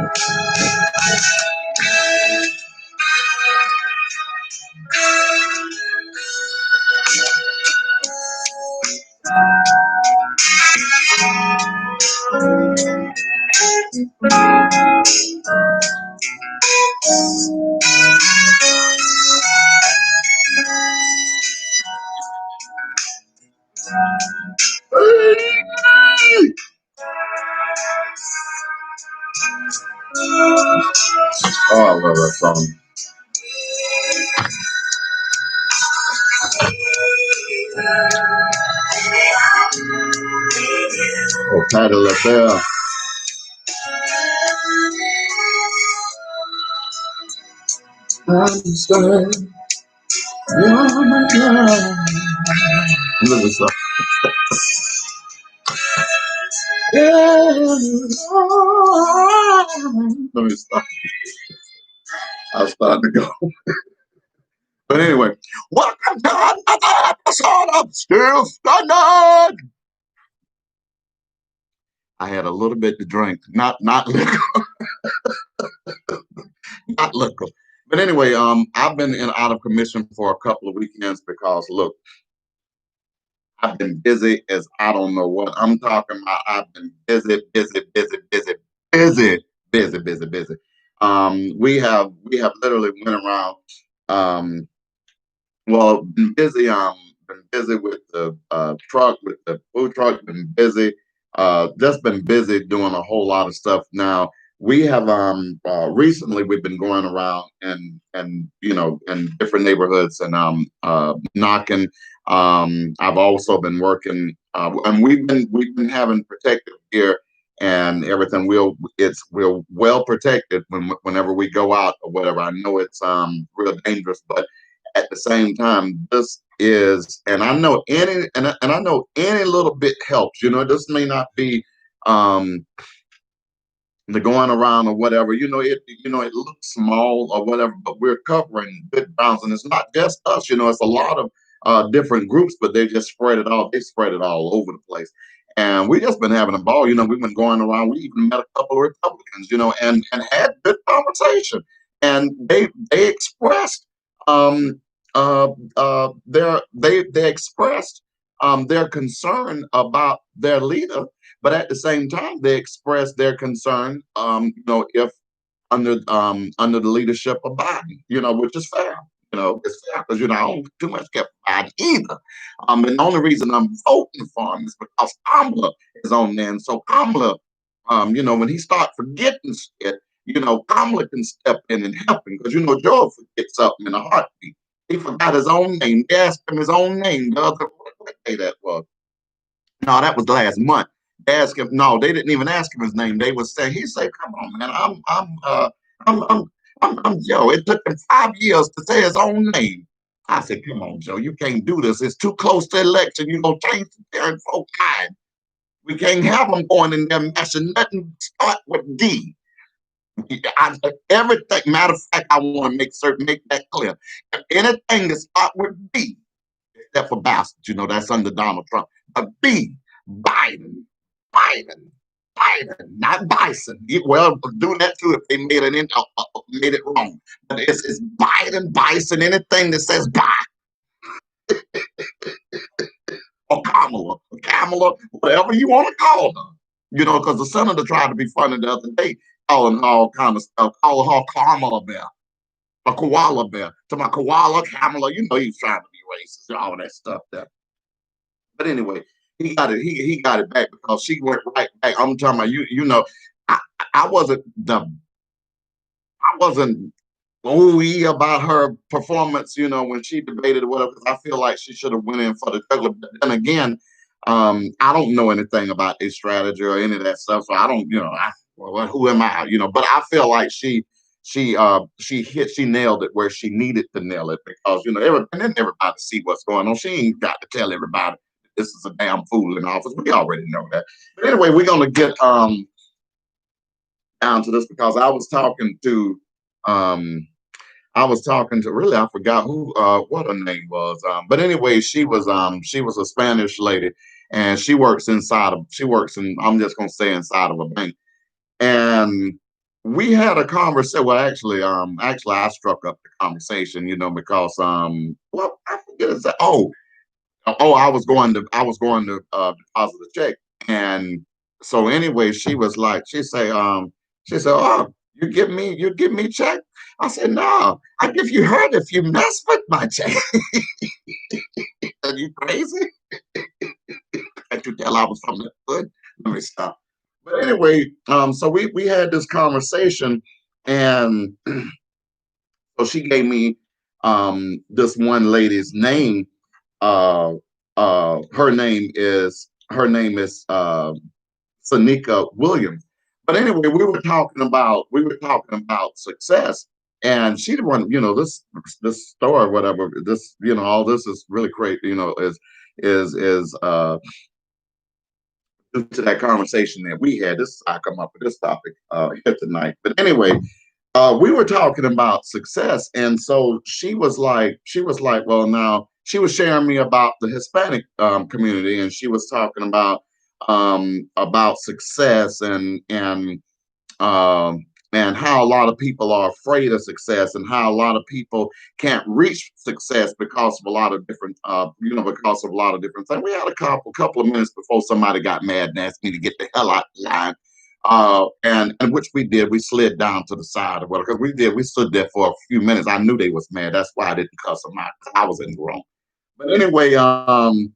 Oh, I love that song. Oh, Patti LaBelle. Understand. You're my girl. Look at this stuff. Let me stop. I was starting to go. But anyway, welcome to another episode of Still Standard. I had a little bit to drink, not liquor, not liquor. But anyway, I've been in out of commission for a couple of weekends because look, I've been busy as I don't know what I'm talking about. I've been busy, busy, busy, busy, busy, busy, busy, busy. We have literally went around. Um, well, been busy with the truck, with the food truck. Been busy, just been busy doing a whole lot of stuff. Now we have recently we've been going around and in different neighborhoods and knocking. I've also been working, and we've been having protective gear and everything. We're well protected whenever we go out or whatever. I know it's real dangerous, but at the same time, this is, and I know and I know any little bit helps. This may not be um, the going around or whatever. It looks small or whatever, but we're covering good grounds, and it's not just us. It's a lot of different groups, but they just spread it all. They spread it all over the place. And we just been having a ball. We've been going around. We even met a couple of Republicans, and had good conversation. And they expressed um, they expressed their concern about their leader, but at the same time they expressed their concern, if under the leadership of Biden, which is fair. It's fair because I don't too much get Biden either. And the only reason I'm voting for him is because Kamala is on there, and so Kamala, when he start forgetting shit, Kamala can step in and help him because Joe forgets something in a heartbeat. He forgot his own name. They asked him his own name the other what day that was. No, that was last month. They asked him. No, they didn't even ask him his name. They was saying, he said, "Come on, man, I'm Joe." It took him 5 years to say his own name. I said, "Come on, Joe, you can't do this. It's too close to election. You're gonna change the parent folk mind. We can't have them going in there messing nothing. Start with D." Everything. Matter of fact, I want to make that clear. If anything that start with B, except for bastard, that's under Donald Trump. But B, Biden, Biden, Biden, not Bison. Well, do that too if they made it wrong. But it's Biden, Bison, anything that says Biden or Kamala, whatever you want to call her. Because the senator tried to be funny the other day, calling all kind of stuff, calling her Kamala Bear, a koala bear. To my koala, Kamala, he's trying to be racist, all that stuff there. But anyway, he got it. He got it back because she went right back. I'm talking about you. I, I wasn't the I wasn't ooey about her performance. When she debated or whatever. 'Cause I feel like she should have went in for the juggler. But then again, I don't know anything about a strategy or any of that stuff. So I don't. Well, who am I? But I feel like she nailed it where she needed to nail it because and then everybody see what's going on. She ain't got to tell everybody this is a damn fool in office. We already know that. But anyway, we're gonna get down to this because um I was talking to really I forgot who what her name was. But anyway, she was a Spanish lady and she works in I'm just gonna say inside of a bank. And we had a conversation. Well, actually, I struck up the conversation, because well, I forget exactly. Oh, I was going to deposit a check, and so anyway, she said, "Oh, you give me check." I said, "No, I give you hurt if you mess with my check." Are you crazy? Can't you tell I was from the hood? Let me stop. But anyway, so we had this conversation, and so she gave me this one lady's name. Uh, her name is Sanika Williams. But anyway, we were talking about success, and she the one, this story, whatever. This, all this is really great. Is due to that conversation that we had. This I come up with this topic here tonight. But anyway, we were talking about success, and so she was like, well, now she was sharing me about the Hispanic community, and she was talking about success and how a lot of people are afraid of success, and how a lot of people can't reach success because of a lot of different because of a lot of different things. We had a couple of minutes before somebody got mad and asked me to get the hell out the line. And which we did. We slid down to the side of, well, because we stood there for a few minutes. I knew they was mad. That's why I didn't cuss them out, 'cause I was in the wrong. But anyway, so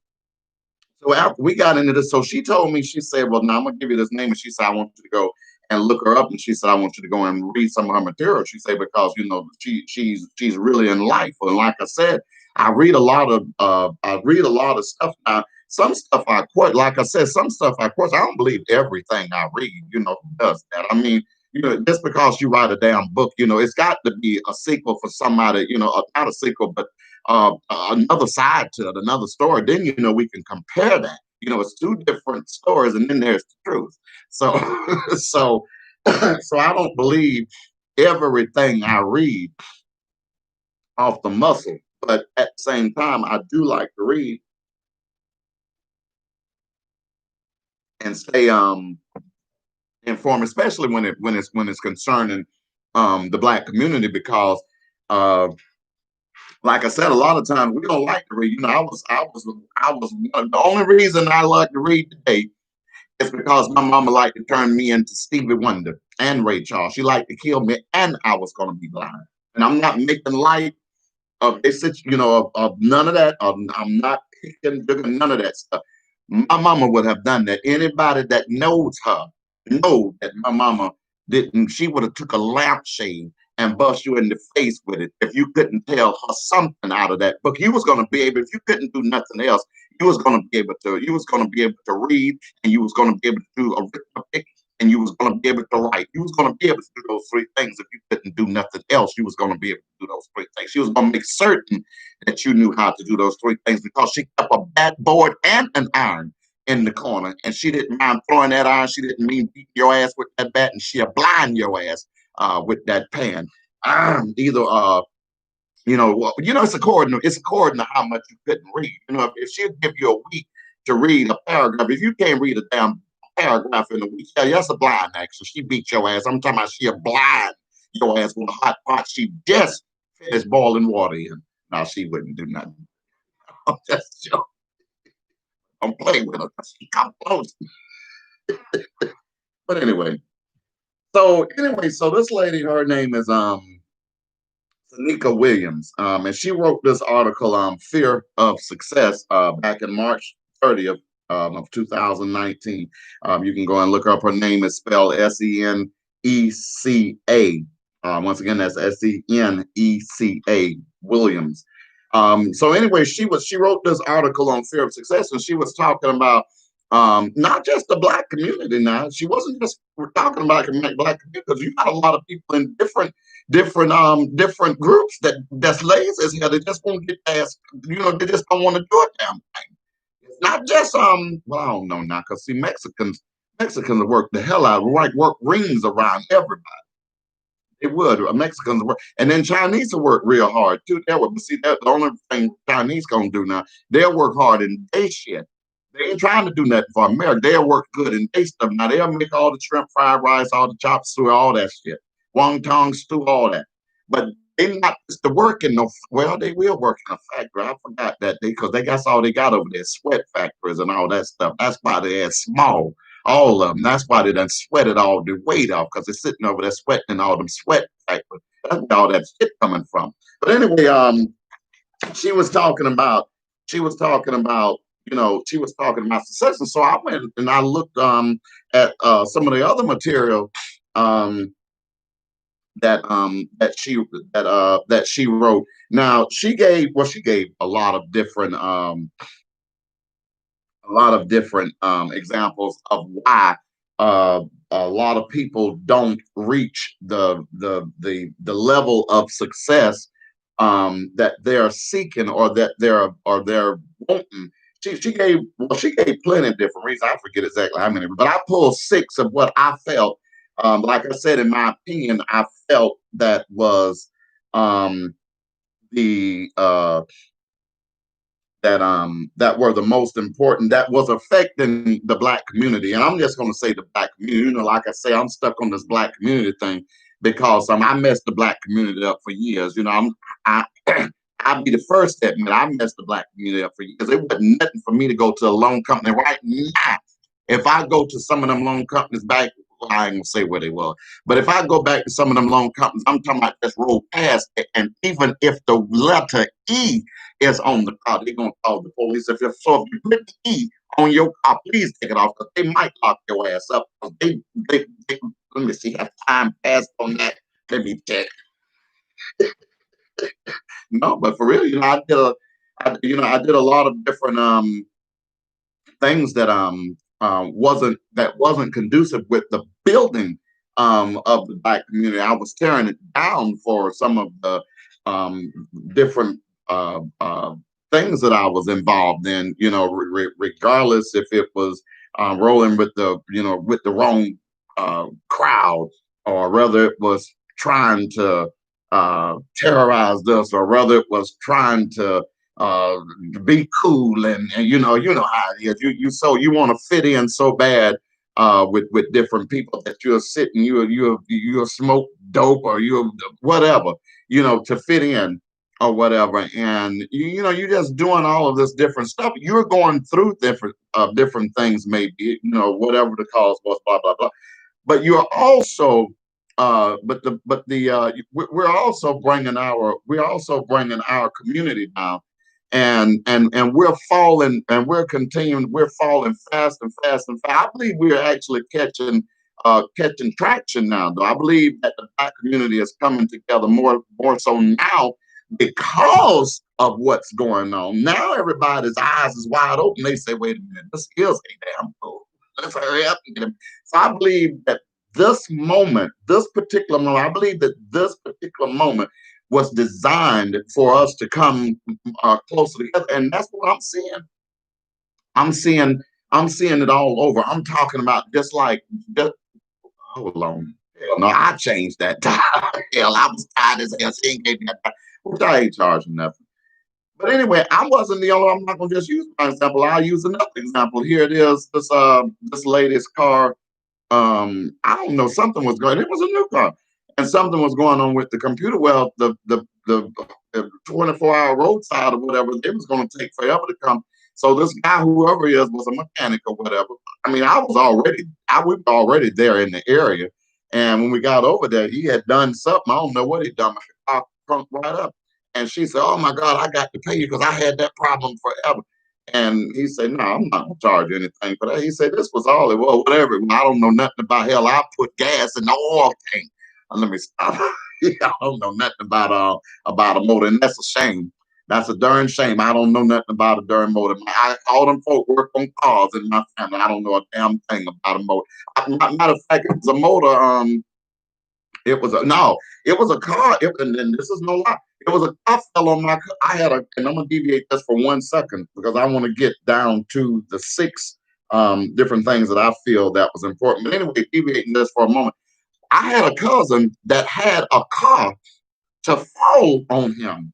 after we got into this, so she told me, she said, "Well, now I'm gonna give you this name," and she said, "I want you to go and look her up." And she said, "I want you to go and read some of her material." She said, because she's really in life. And like I said, I read a lot of stuff now. Some stuff I quote, like I said, some stuff I quote. I don't believe everything I read. Who does that? I mean, just because you write a damn book, it's got to be a sequel for somebody. Not a sequel, but another side to it, another story. Then we can compare that. It's two different stories, and then there's the truth. So, so, so I don't believe everything I read off the muscle, but at the same time, I do like to read and stay informed, especially when it's concerning the black community, because uh, like I said, a lot of times we don't like to read. The only reason I like to read today is because my mama liked to turn me into Stevie Wonder and Ray Charles. She liked to kill me, and I was going to be blind. And I'm not making light of this, of none of that. I'm not picking, none of that stuff. My mama would have done that. Anybody that knows her know that my mama didn't. She would have took a lampshade and bust you in the face with it if you couldn't tell her something out of that book. You was going to be able, if you couldn't do nothing else, you was going to be able to read, and you was going to be able to do arithmetic, and you was going to be able to write. You was going to be able to do those three things. If you couldn't do nothing else, you was going to be able to do those three things. She was going to make certain that you knew how to do those three things, because she kept a bat board and an iron in the corner, and she didn't mind throwing that iron. She didn't mean beating your ass with that bat, and she'll blind your ass with that pan. Either it's according to how much you couldn't read. If she'll give you a week to read a paragraph, if you can't read a damn paragraph in a week, yeah, that's a blind action. She beat your ass. I'm talking about she'll blind your ass with a hot pot she just finished boiling water in. Now she wouldn't do nothing. I'm just joking. I'm playing with her. She come close. But anyway, so this lady, her name is Tanika Williams, and she wrote this article, "Fear of Success," back in March 30th of 2019. You can go and look up. Her name is spelled Seneca. Once again, that's Seneca Williams. So anyway, she wrote this article on fear of success, and she was talking about not just the black community. Now, she wasn't just talking about the black community, because you got a lot of people in different groups that's lazy as hell. They just won't get past, they just don't want to do a damn thing. It's not just well, I don't know now, because see, Mexicans work the hell out, like work rings around everybody. They would. Mexicans work, and then Chinese will work real hard too. But see, that's the only thing Chinese gonna do now. They'll work hard in day shit, They ain't trying to do nothing for America. They'll work good in their stuff. Now they'll make all the shrimp fried rice, all the chop suey, all that shit. Wonton stew, all that. But they not just to work in no, well, they will work in a factory. I forgot that they, because they that's all they got over there, sweat factories and all that stuff. That's why they're small. All of them. That's why they done sweated all the weight off, because they're sitting over there sweating in all them sweat factories. That's where all that shit coming from. But anyway, she was talking about she was talking about she was talking about success, and so I went and I looked at some of the other material um that she wrote. Now she gave a lot of different examples of why a lot of people don't reach the level of success that they're seeking, or that they're wanting. She gave plenty of different reasons. I forget exactly how many, but I pulled six of what I felt. Like I said, in my opinion, I felt that was the that were the most important, that was affecting the black community. And I'm just going to say the black community. Like I say, I'm stuck on this black community thing because I messed the black community up for years. I I'll be the first to admit I messed the black community up for years. It wasn't nothing for me to go to a loan company right now. If I go to some of them loan companies back, well, I ain't gonna say where they were, but if I go back to some of them loan companies, I'm talking about just roll past it, and even if the letter E is on the car, they're gonna call the police. If you put the E on your car, please take it off, because they might lock your ass up. They let me see, have time passed on that? Let me check. No, but for real, I did a lot of different things that wasn't conducive with the building of the black community. I was tearing it down for some of the different things that I was involved in. Regardless if it was rolling with the wrong crowd, or whether it was trying to terrorize us, or whether it was trying to uh, be cool, and you know how it is. You want to fit in so bad with different people, that you're sitting, you'll smoke dope, or you whatever, to fit in or whatever. And you're just doing all of this different stuff. You're going through different things, maybe, whatever the cause was, blah blah blah. But you're also but the we're also bringing our community down, and we're falling fast and fast and fast. I believe we're actually catching traction now, though. I believe that the black community is coming together more so now, because of what's going on. Now everybody's eyes is wide open. They say, wait a minute, this is a damn fool. Let's hurry up and get him. So I believe that I believe that this particular moment was designed for us to come closer together, and that's what I'm seeing. I'm seeing, I'm seeing it all over. I'm talking about just like, just, hold on. Hell no, I changed that time. Hell, I was tired as hell. She ain't gave me that time. Which I ain't charging nothing. But anyway, I wasn't the only one. I'm not gonna just use my example. I'll use another example. Here it is. This lady's car. I don't know, something was going. It was a new car, and something was going on with the computer. Well, the 24-hour roadside or whatever, it was going to take forever to come. So this guy, whoever he is, was a mechanic or whatever. I mean, we were already there in the area, and when we got over there, he had done something. I don't know what he'd done. But the car crunked right up, and she said, "Oh my God, I got to pay you because I had that problem forever." And he said, "No, I'm not gonna charge you anything for that." He said, "This was all it was, whatever. I don't know nothing about, hell. I put gas in the oil tank." Let me stop. I don't know nothing about a motor, and that's a shame. That's a darn shame. I don't know nothing about a darn motor. All them folk work on cars in my family. I don't know a damn thing about a motor. Matter of fact, it was a motor. It was a no. It was a car. And this is no lie. It was a car fell on my. I had a, and I'm gonna deviate just for 1 second because I want to get down to the six different things that I feel that was important. But anyway, deviating this for a moment, I had a cousin that had a car to fall on him.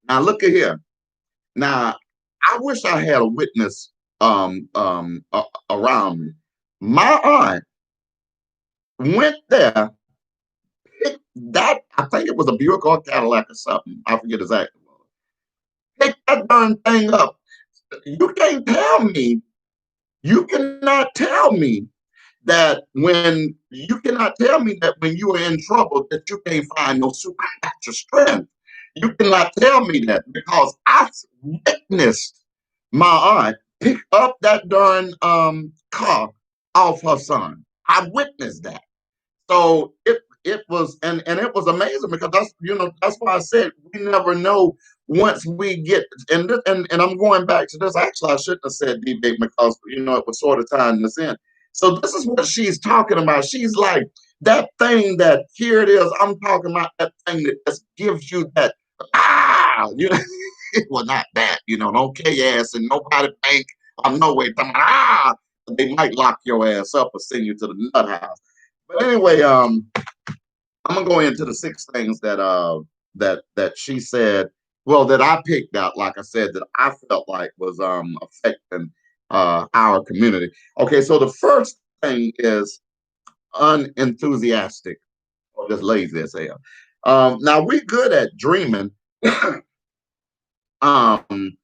Now look at here. Now I wish I had a witness around me. My aunt went there, picked that, I think it was a Buick or Cadillac or something. I forget exactly. Picked that darn thing up. You can't tell me, you cannot tell me that when you cannot tell me that when you are in trouble that you can't find no supernatural strength. You cannot tell me that because I witnessed my aunt pick up that darn car off her son. I witnessed that. So it was and it was amazing because that's why I said we never know once we get and I'm going back to this. Actually, I shouldn't have said debate because it was sort of tying this in. So this is what she's talking about. She's like that thing that here it is. I'm talking about that thing that just gives you that well not that don't kill your ass and nobody think I'm no way. They might lock your ass up or send you to the nut house. But anyway, I'm gonna go into the six things that she said. Well, that I picked out, like I said, that I felt like was affecting our community. Okay, so the first thing is unenthusiastic or just lazy as hell. Now we're good at dreaming, um,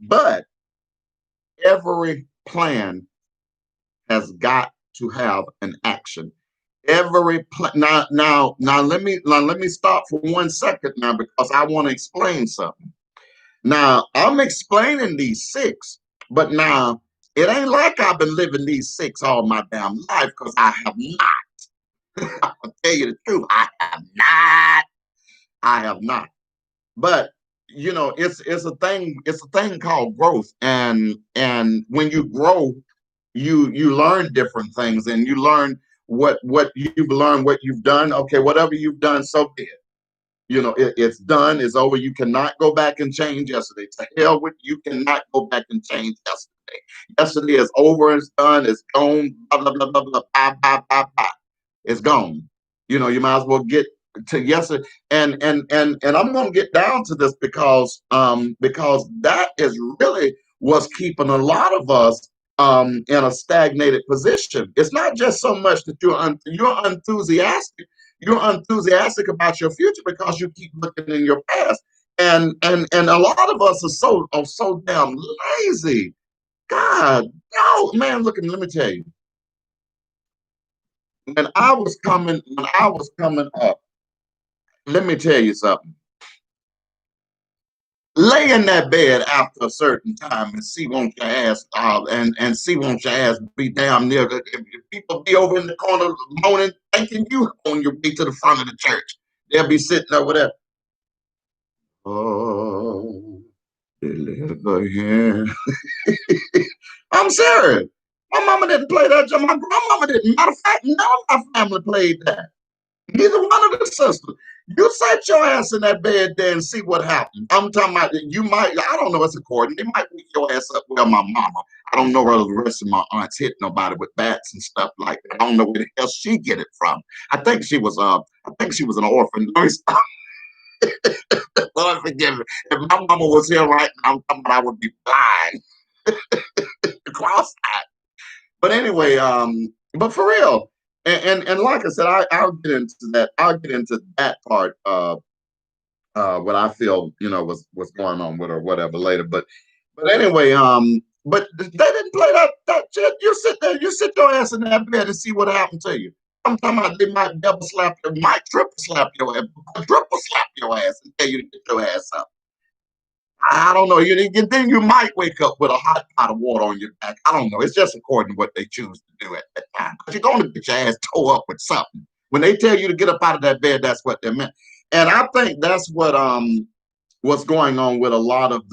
but every plan has got to have an action. Every now let me stop for 1 second now because I want to explain something. Now I'm explaining these six, but now it ain't like I've been living these six all my damn life because I have not. I'll tell you the truth, I have not. I have not. But it's a thing called growth, and when you grow, you learn different things and you learn what you've learned, what you've done. Okay, whatever you've done, so be it. It's done, it's over. You cannot go back and change yesterday. To hell with you cannot go back and change yesterday. Yesterday is over, it's done, it's gone, blah blah blah blah blah, bye bye bye bye. It's gone. You might as well get to yesterday. And I'm gonna get down to this because that is really what's keeping a lot of us in a stagnated position. It's not just so much that you're enthusiastic. You're enthusiastic about your future because you keep looking in your past. And a lot of us are so damn lazy. God, no, man, let me tell you. When I was coming up, let me tell you something. Lay in that bed after a certain time and see won't your ass and see won't your ass be damn near. If people be over in the corner moaning, thinking you on your way to the front of the church. They'll be sitting over there. Oh, deliver him. I'm serious. My mama didn't play that. My grandmama didn't. Matter of fact, none of my family played that. Neither one of the sisters. You set your ass in that bed there and see what happens. I'm talking about you might, I don't know what's according. They might wake your ass up. Well, my mama. I don't know where the rest of my aunts hit nobody with bats and stuff like that. I don't know where the hell she get it from. I think she was an orphan. Lord forgive me. If my mama was here right now, I'm talking about I would be blind, cross-eyed. But anyway, but for real, and like I said, I'll get into that. I'll get into that part of what I feel was going on with her, whatever later. But anyway, but they didn't play that shit. You sit your ass in that bed and see what happened to you. I'm talking about they might double slap you, might triple slap your ass, quadruple slap your ass and tell you to get your ass up. I don't know. Then you might wake up with a hot pot of water on your back. I don't know. It's just according to what they choose to do at that time. Because you're going to get your ass tore up with something. When they tell you to get up out of that bed, that's what they meant. And I think that's what's going on with a lot of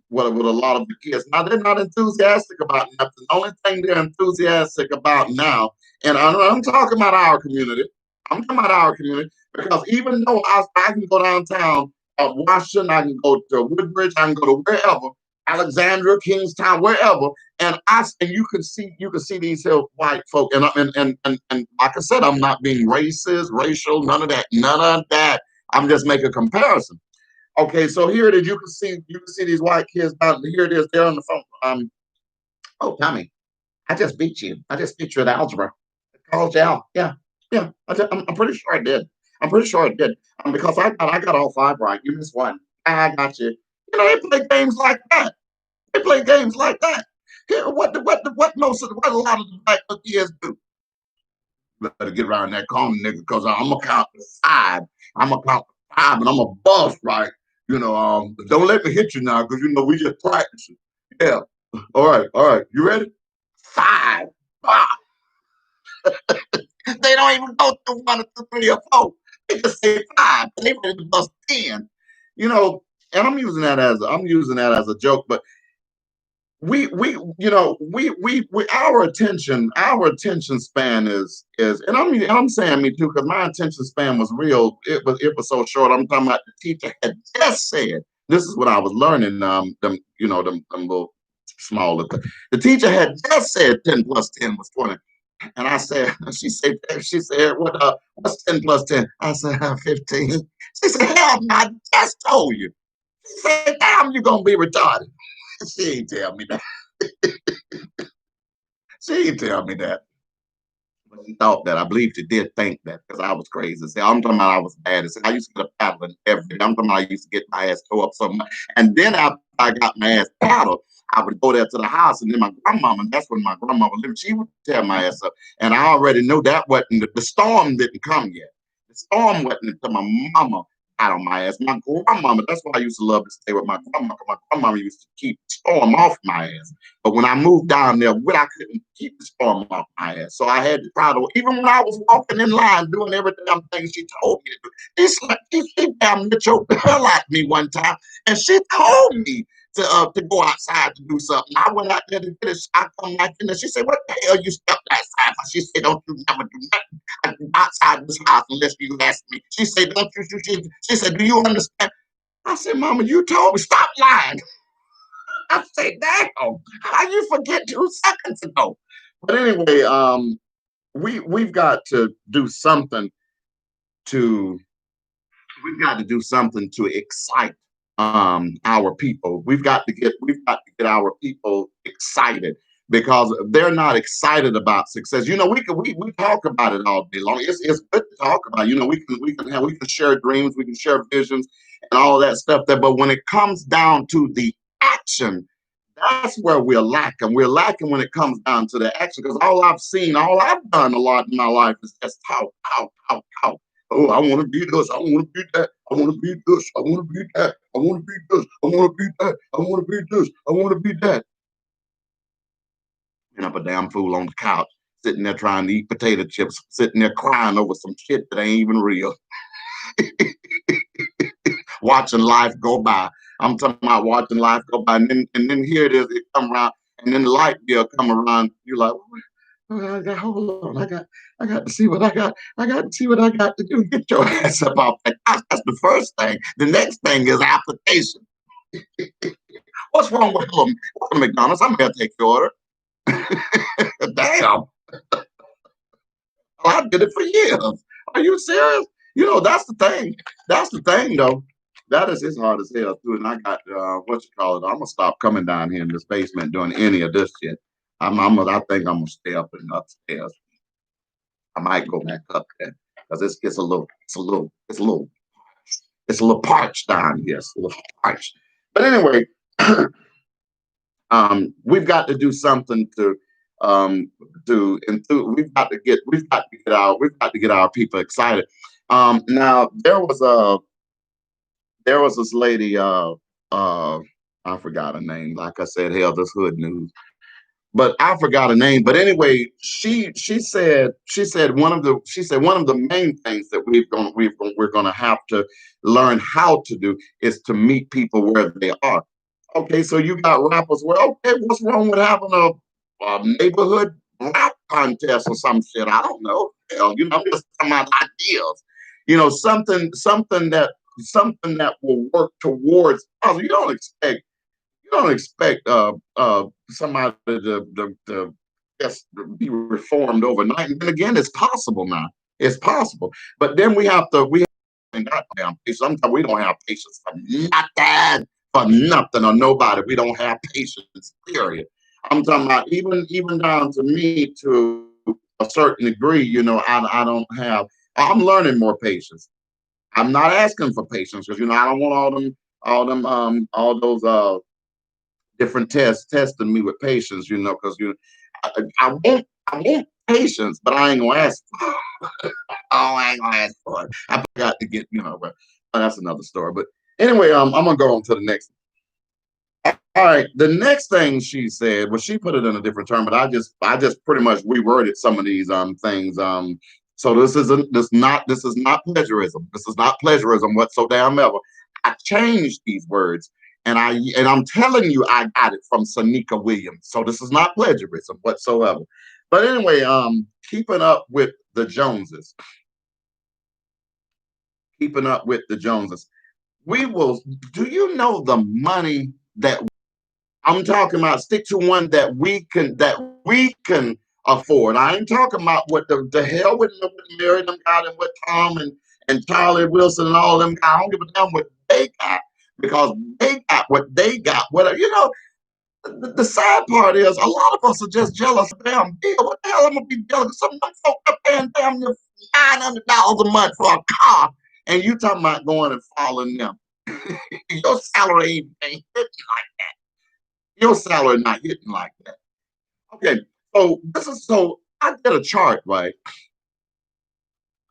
with a lot of the kids. Now they're not enthusiastic about nothing. The only thing they're enthusiastic about now, and I'm talking about our community. I'm talking about our community because even though I can go downtown Washington, I can go to Woodbridge, I can go to wherever, Alexandria, Kingstown, wherever, and you can see these here white folk, and like I said, I'm not being racist, racial, none of that. I'm just making a comparison. Okay, so here it is. You can see these white kids down here. It is. They're on the phone. Oh, Tommy, I just beat you. I just beat you at algebra. I called you out. Yeah, yeah. I'm pretty sure I did. I'm pretty sure I did. Because I got all five right. You missed one. I got you. You know, they play games like that. They play games like that. Here, what a lot of the black kids do. Better get around that corner, nigga, because I'm gonna count to five. I'm gonna count to five, and I'm a boss, right? Don't let me hit you now, because we just practicing. Yeah. All right. You ready? Five. Ah, they don't even go through one or two, three, or four. They just say five. They ready to bust 10. You know, and I'm using that as a joke, but we our attention span is, and I'm saying me too, because my attention span was real. It was so short. I'm talking about the teacher had just said, this is what I was learning. Them little smaller. The teacher had just said 10 plus 10 was 20. And I said, she said, what's 10 plus 10? I said, 15. She said, hell no, I just told you. She said, damn, you're gonna be retarded. She ain't tell me that. She didn't tell me that. But she thought that. I believe she did think that, because I was crazy. See, I'm talking about I was bad. See, I used to get a paddling every day. I'm talking about I used to get my ass tore up so much. And then after I got my ass paddled, I would go there to the house, and then my grandmama, and that's when my grandmama lived, she would tear my ass up. And I already knew that wasn't the storm didn't come yet. The storm wasn't until my mama got on my ass. My grandmama, that's why I used to love to stay with my grandma, because my grandmama used to keep the storm off my ass. But when I moved down there, I couldn't keep the storm off my ass. So I had to try to, even when I was walking in line, doing every damn thing she told me to do. She damn near choked the hell out of me one time. And she told me to go outside to do something. I went out there to get it. I come back in there. She said, what the hell you stepped outside for? She said, don't you never do nothing outside this house unless you ask me. She said, don't you? She said, do you understand? I said, Mama, you told me, stop lying. I say, damn, how you forget 2 seconds ago? But anyway, we've got to do something to excite our people. We've got to get our people excited, because they're not excited about success. We talk about it all day long. It's good to talk about. We can share dreams, we can share visions, and all that stuff there. But when it comes down to the action, that's where we're lacking. We're lacking when it comes down to the action, because all I've done a lot in my life is just talk, talk, talk, talk. Oh, I want to be this. I want to be that. I want to be this. I want to be that. I want to be this. I want to be that. I want to be this. I want to be that. And I'm a damn fool on the couch, sitting there trying to eat potato chips, sitting there crying over some shit that ain't even real. Watching life go by. I'm talking about watching life go by, and then here it is. It come around, and then the light bill come around. You're like, hold on. I got to see what I got. I got to see what I got to do. Get your ass up off that. That's the first thing. The next thing is application. What's wrong with them? McDonald's? I'm gonna take your order. Damn. I did it for years. Are you serious? That's the thing. That's the thing, though. That is as hard as hell too. And I got what you call it. I'm gonna stop coming down here in this basement doing any of this shit. I think I'm gonna stay up and upstairs. I might go back up there because it's a little parched down here. It's a little parched. But anyway, we've got to do something we've got to get our people excited. Now there was this lady, I forgot her name. Like I said, hell, this hood news. But I forgot her name. But anyway, she said one of the main things that we're gonna have to learn how to do is to meet people where they are. Okay, so you got rappers. Well, okay, what's wrong with having a neighborhood rap contest or some shit? I don't know. Hell, I'm just talking about ideas. Something that will work towards. Oh, you don't expect somebody to just be reformed overnight. And then again, it's possible now. It's possible, but then we have to ain't got no damn patience. Sometimes we don't have patience for nothing or nobody. We don't have patience, period. I'm talking about even down to me to a certain degree, I don't have, I'm learning more patience. I'm not asking for patience because I don't want all those different tests testing me with patience, because I want patience, but I ain't gonna ask for it. Oh, I ain't gonna ask for it. I forgot to get, but that's another story. But anyway, I'm gonna go on to the next. All right, the next thing she said, well, she put it in a different term, but I just pretty much reworded some of these things. So this is not plagiarism. This is not plagiarism whatsoever. I changed these words, and I'm telling you, I got it from Sanika Williams. So this is not plagiarism whatsoever. But anyway, keeping up with the Joneses, keeping up with the Joneses. We will. Do you know the money that I'm talking about? Stick to one that we can afford. I ain't talking about what the hell with Mary them got and what Tom and Charlie Wilson and all them got. I don't give a damn what they got because they got what they got. The sad part is a lot of us are just jealous of damn bill. What the hell I'm gonna be jealous? Some of them folk are paying damn near $900 a month for a car, and you talking about going and following them. Your salary ain't hitting like that. Your salary not hitting like that. Okay, so I did a chart, right?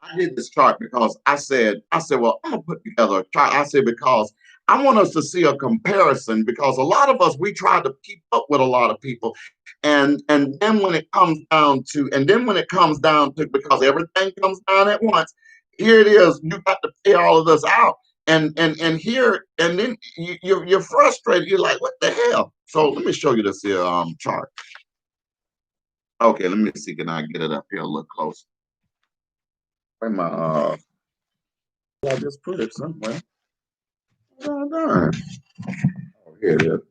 I did this chart because I said, well, I'm gonna put together a chart. I said because I want us to see a comparison because a lot of us we try to keep up with a lot of people, and then when it comes down to because everything comes down at once, here it is. You got to pay all of this out, and then you're frustrated. You're like, what the hell? So let me show you this here chart. Okay, let me see. Can I get it up here a little closer? Where my I just put it somewhere. Oh, darn. Oh, here it is.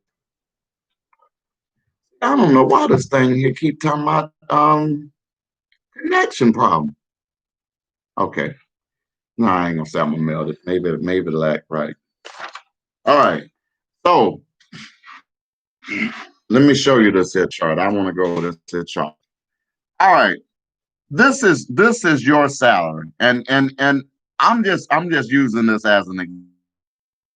I don't know why this thing here keep talking about connection problem. Okay. No, I ain't gonna say I'm gonna mail it. Maybe it'll act right. All right. So let me show you this here chart. I want to go with this here chart. All right. This is your salary. And I'm just using this as an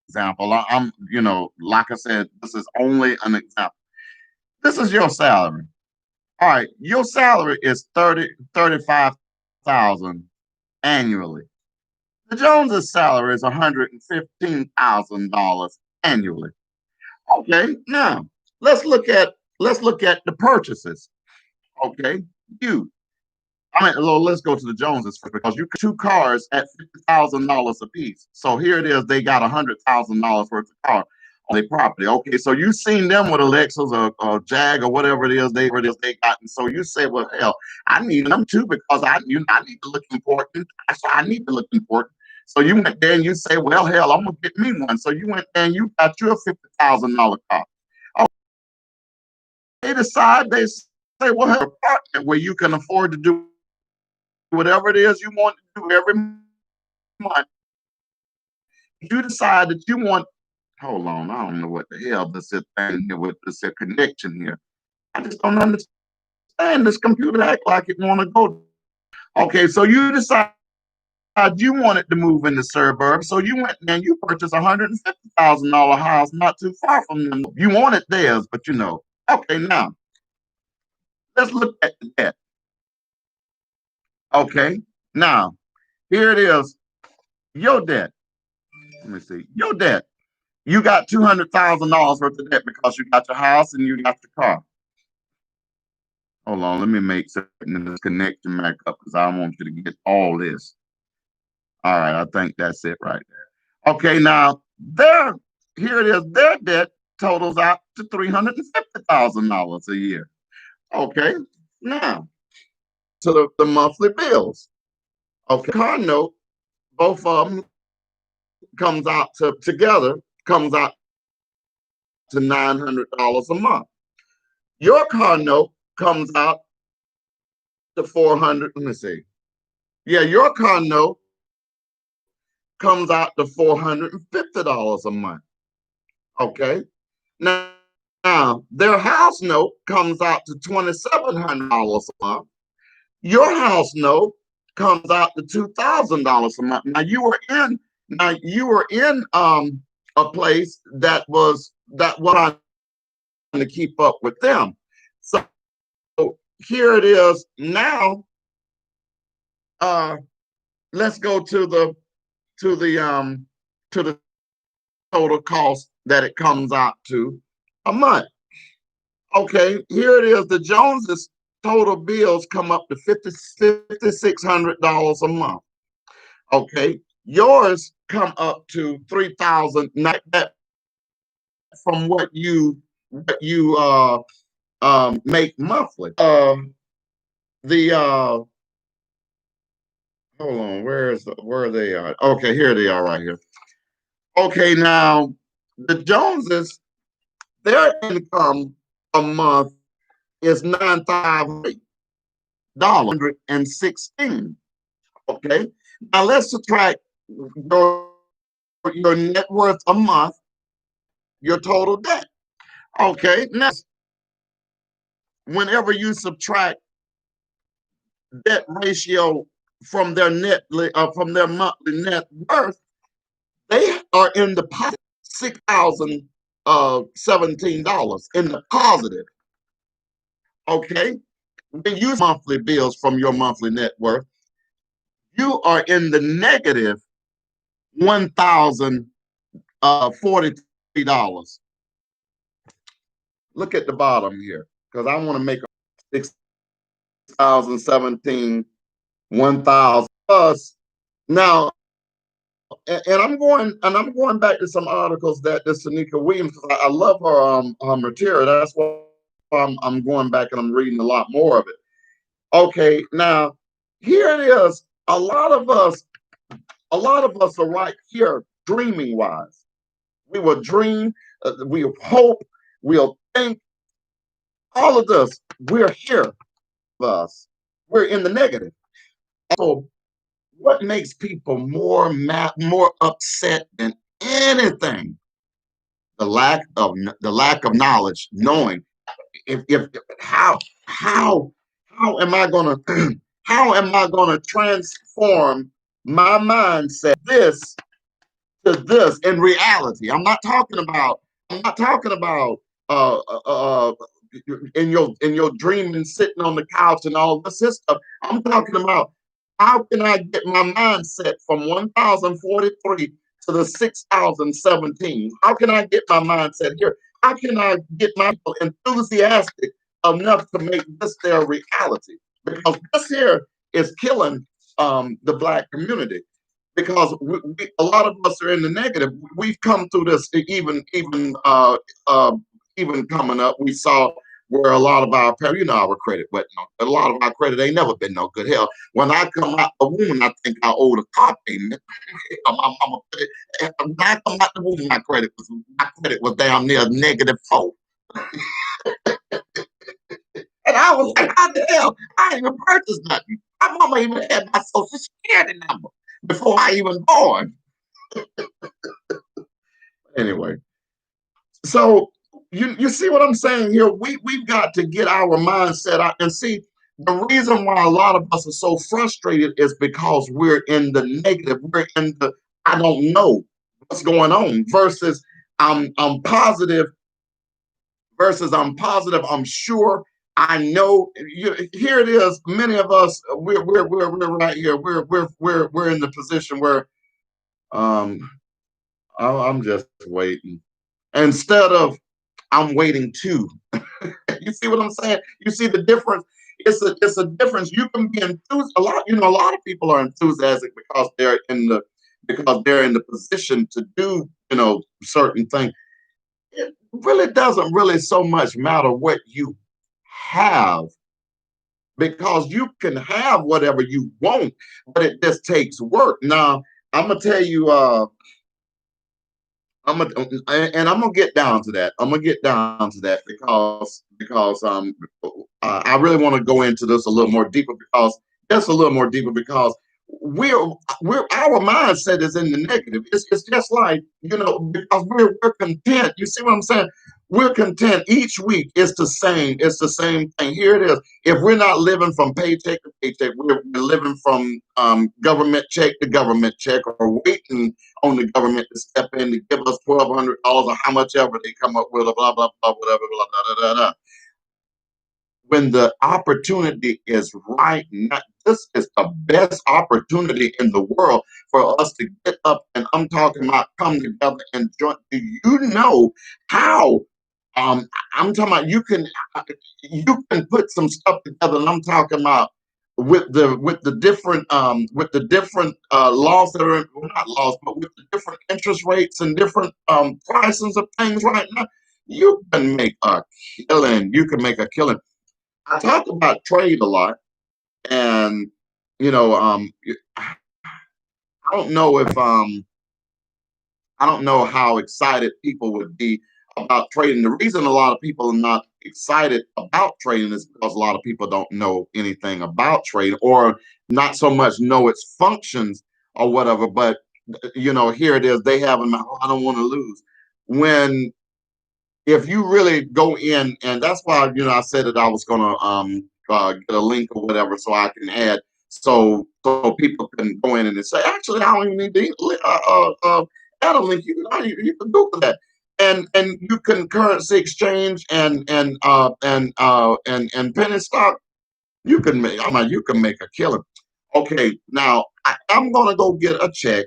example. Like I said, this is only an example. This is your salary. All right, your salary is 35,000 annually. The Joneses' salary is $115,000 annually. Okay, now let's look at the purchases. Okay, you. Well, let's go to the Joneses first because you got two cars at $50,000 a piece. So here it is, they got $100,000 worth of car on their property. Okay, so you seen them with a Lexus or Jag or whatever it is they got, and so you say, well, hell, I need them too because I need to look important. I need to look important. So you went there and you say, well, hell, I'm gonna get me one. So you went there and you got you a $50,000 car. Oh, they say, well, have an apartment where you can afford to do whatever it is you want to do every month. You decide that you want. Hold on, I don't know what the hell this is thing here with this connection here. I just don't understand this computer act like it want to go. Okay, so you decide you wanted to move in the suburbs, so you went and you purchased $150,000 house not too far from them. You wanted theirs, but Okay, now let's look at the debt. Okay, now here it is. Your debt. Let me see. Your debt. You got $200,000 worth of debt because you got your house and you got your car. Hold on, let me make certain this connection back up because I want you to get all this. All right, I think that's it right there. Okay, now here it is. Their debt totals out to $350,000 a year. Okay, now to the monthly bills. Okay, car note, both of them comes out to $900 a month. Your car note comes out to 400. Let me see. Yeah, your car note comes out to $450 a month. Okay. Now, their house note comes out to $2,700 a month. Your house note comes out to $2,000 a month. Now you were in a place that was trying to keep up with them. So here it is now. Let's go to the total cost that it comes out to a month. Okay, here it is. The Joneses total bills come up to $5,600 a month. Okay, yours come up to 3,000. Not that from what you make monthly. The hold on, where are they at? Okay, here they are right here. Okay, now the Joneses, their income a month is $9,516. Okay, now let's subtract your net worth a month, your total debt. Okay, next, whenever you subtract debt ratio from their from their monthly net worth, they are in the positive $6,017 in the positive. Okay, when you monthly bills from your monthly net worth, you are in the negative $1,043. Look at the bottom here, because I want to make 6,017, 1,000 plus. Now, and I'm going back to some articles that this Tanika Williams, I love her material. That's why I'm going back and I'm reading a lot more of it. Okay, now here it is. A lot of us are right here dreaming wise. We will dream, we'll hope, we'll think. All of this, we're here. Us, we're in the negative. So, what makes people more upset than anything? The lack of knowledge, knowing if how am I gonna how am I gonna transform my mindset this to this in reality. I'm not talking about uh, uh, uh, in your dreaming, sitting on the couch and all this stuff. I'm talking about how can I get my mindset from 1,043 to the 6,017? How can I get my mindset here? How can I get my people enthusiastic enough to make this their reality? Because this here is killing the Black community because a lot of us are in the negative. We've come through this even coming up. We saw where a lot of our parents, our credit, but a lot of our credit ain't never been no good. Hell, when I come out the womb, I think I owe the car payment. When I come out the womb, my credit was down near -4. And I was like, how the hell? I ain't even purchased nothing. My mama even had my social security number before I even born. Anyway, so you see what I'm saying here? We've got to get our mindset out and see the reason why a lot of us are so frustrated is because we're in the negative. We're in the I don't know what's going on versus I'm positive versus I'm positive. I'm sure. I know. Here it is. Many of us we're right here. We're in the position where I'm just waiting instead of I'm waiting too. You see what I'm saying? You see the difference? It's a difference. You can be enthused a lot of people are enthusiastic because they're in the position to do, certain things. It really doesn't really so much matter what you have because you can have whatever you want, but it just takes work. Now, I'm gonna tell you, I'm gonna get down to that. I'm gonna get down to that because I really want to go into this a little more deeper because we're our mindset is in the negative. It's just like, because we're content. You see what I'm saying? We're content. Each week it's the same. It's the same thing. Here it is. If we're not living from paycheck to paycheck, we're living from government check to government check, or waiting on the government to step in to give us $1,200 or how much ever they come up with, blah blah blah, whatever, blah blah blah blah. When the opportunity is right now, this is the best opportunity in the world for us to get up, and I'm talking about come together and join. Do you know how? I'm talking about you can put some stuff together, and I'm talking about with the different laws that are well, not laws, but with the different interest rates and different prices of things right now. You can make a killing. You can make a killing. I talk about trade a lot, and you know, I don't know if I don't know how excited people would be about trading. The reason a lot of people are not excited about trading is because a lot of people don't know anything about trade, or not so much know its functions or whatever. But here it is. They have them. "Oh, I don't want to lose." When if you really go in, and that's why I said that I was gonna get a link or whatever so I can add, so people can go in and say, actually, I don't even need to add a link. You can Google that, and you can currency exchange and penny stock. You can make. I mean, you can make a killing. Okay, now I'm gonna go get a check.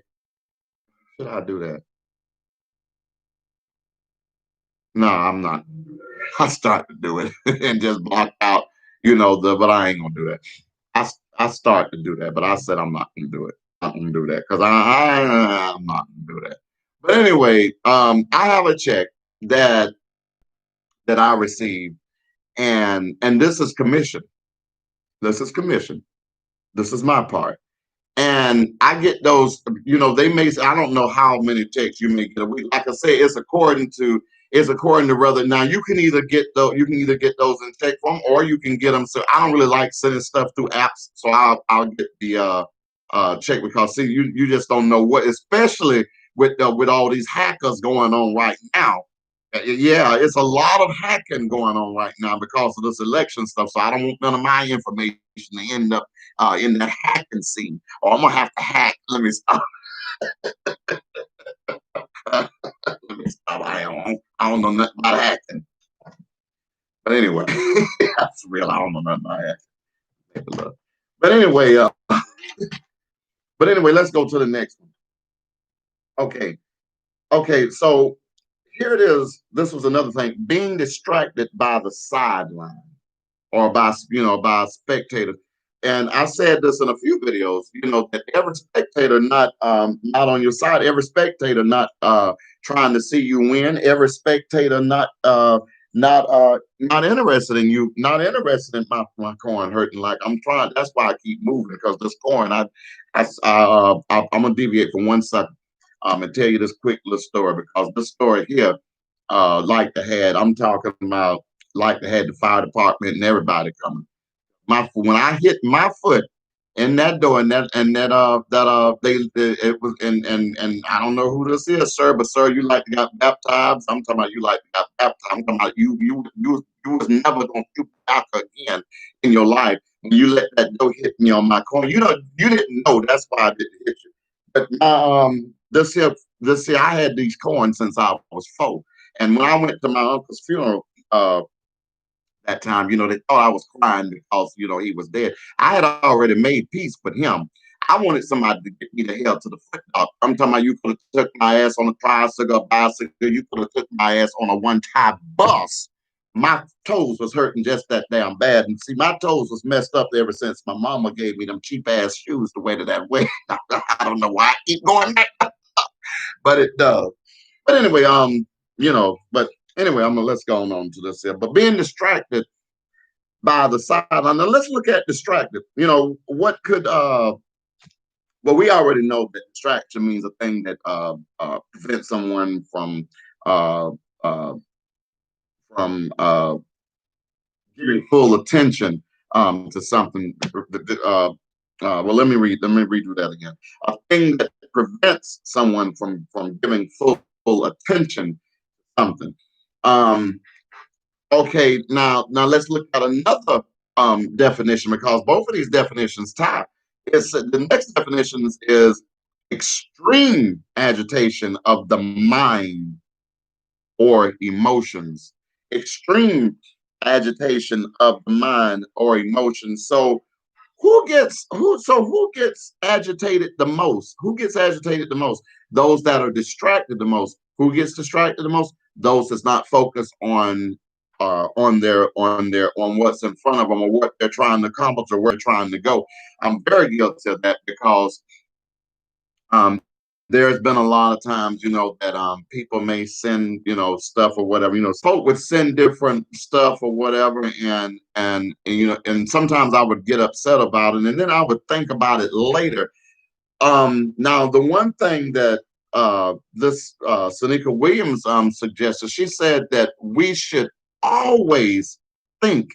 Should I do that? No, I'm not. I start to do it and just block out, but I ain't gonna do that. I start to do that, but I said I'm not gonna do it. I'm not gonna do that because I'm not gonna do that. But anyway, I have a check that I received, and this is commission. This is commission. This is my part. And I get those, they may say, I don't know how many checks you may get a week. Like I say, it's according to whether now you can either get those in check form, or you can get them. So I don't really like sending stuff through apps. So I'll get the check, because see, you just don't know what, especially with all these hackers going on right now. Yeah, it's a lot of hacking going on right now because of this election stuff. So I don't want none of my information to end up in that hacking scene. Or I'm gonna have to hack. Let me stop. Let me stop. I don't know nothing about hacking. But anyway, that's real. I don't know nothing about hacking. Take a look. But anyway, let's go to the next one. Okay. Okay. So here it is. This was another thing. Being distracted by the sideline, or by spectators. And I said this in a few videos, that every spectator not on your side, every spectator not trying to see you win, every spectator not interested in you, not interested in my coin hurting. Like, I'm trying. That's why I keep moving, because this coin, I'm gonna deviate for 1 second, and tell you this quick little story, because this story here, like the had I'm talking about, like they had the fire department and everybody coming. When I hit my foot in that door, it was, and I don't know who this is, sir, but sir, you like to got baptized. I'm talking about you like to got baptized. I'm talking about you was never gonna shoot back again in your life when you let that door hit me on my corner. You didn't know, that's why I didn't hit you. But this here, I had these coins since I was 4. And when I went to my uncle's funeral, that time, they thought I was crying because, he was dead. I had already made peace with him. I wanted somebody to get me the hell to the foot doctor. I'm talking about, you could have took my ass on a tricycle, bicycle. You could have took my ass on a one-time bus. My toes was hurting just that damn bad. And see, my toes was messed up ever since my mama gave me them cheap ass shoes to wear to that way. I don't know why I keep going back, but it does. But anyway, but anyway, let's go on to this here. But being distracted by the sideline. Now let's look at distracted. What could well, we already know that distraction means a thing that prevents someone uh, uh, from giving full attention to something. well, let me redo that again. A thing that prevents someone from giving full attention to something. Um, okay, now let's look at another definition, because both of these definitions tie. It's the next definition is extreme agitation of the mind or emotions. Extreme agitation of the mind or emotions. So who gets agitated the most? Who gets agitated the most? Those that are distracted the most. Who gets distracted the most? Those that's not focused on what's in front of them, or what they're trying to accomplish, or where they're trying to go. I'm very guilty of that, because there's been a lot of times, that people may send, stuff or whatever. Folk would send different stuff or whatever, and sometimes I would get upset about it, and then I would think about it later. Now the one thing that this Sanika Williams suggested, she said that we should always think.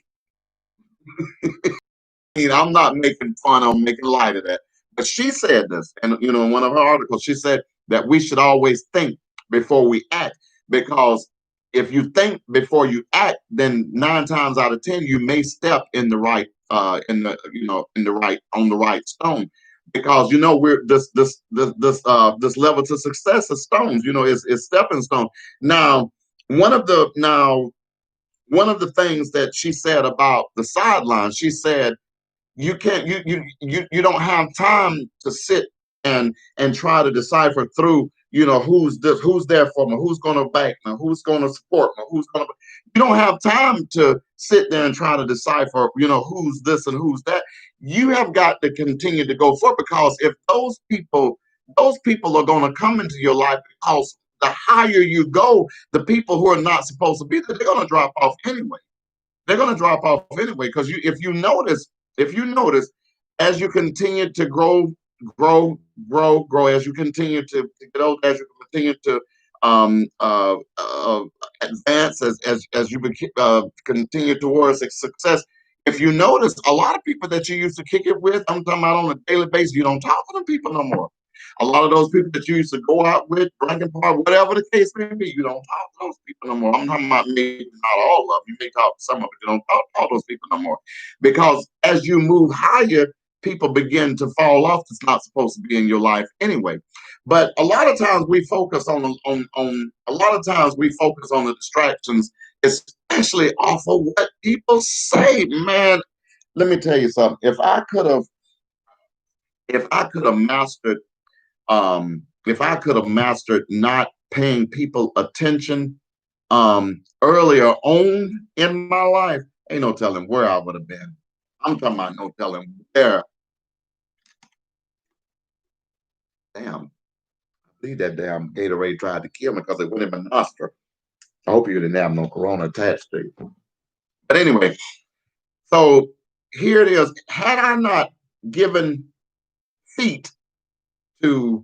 I'm not making fun, I'm making light of that. But she said this, and in one of her articles, she said that we should always think before we act, because if you think before you act, then 9 times out of 10 you may step in the right, in the right, on the right stone, because we're this level to success is stones, is stepping stone. Now, one of the now one of the things that she said about the sidelines, she said you can't you don't have time to sit and try to decipher through, who's there for me, who's going to back me, who's going to support me, you don't have time to sit there and try to decipher, who's this and who's that. You have got to continue to go forward, because if those people are going to come into your life, because the higher you go, the people who are not supposed to be there, they're going to drop off anyway. They're going to drop off anyway, because if you notice, as you continue to grow, as you continue to get old, as you continue to um, uh, uh, advance, as you continue towards success. If you notice, a lot of people that you used to kick it with, I'm talking about on a daily basis, you don't talk to them people no more. A lot of those people that you used to go out with, drinking part, whatever the case may be, you don't talk to those people no more. I'm talking about maybe not all of them. You may talk to some of it, you don't talk to all those people no more. Because as you move higher, people begin to fall off that's not supposed to be in your life anyway. But a lot of times we focus on a lot of times we focus on the distractions, especially off of what people say. Man, let me tell you something. If I could have mastered not paying people attention earlier on in my life, ain't no telling where I would have been. I'm talking about no telling where. Damn, I believe that damn Gatorade tried to kill me because it went in my nostril. I hope you didn't have no corona attached to you. But anyway, so here it is. Had I not given feet to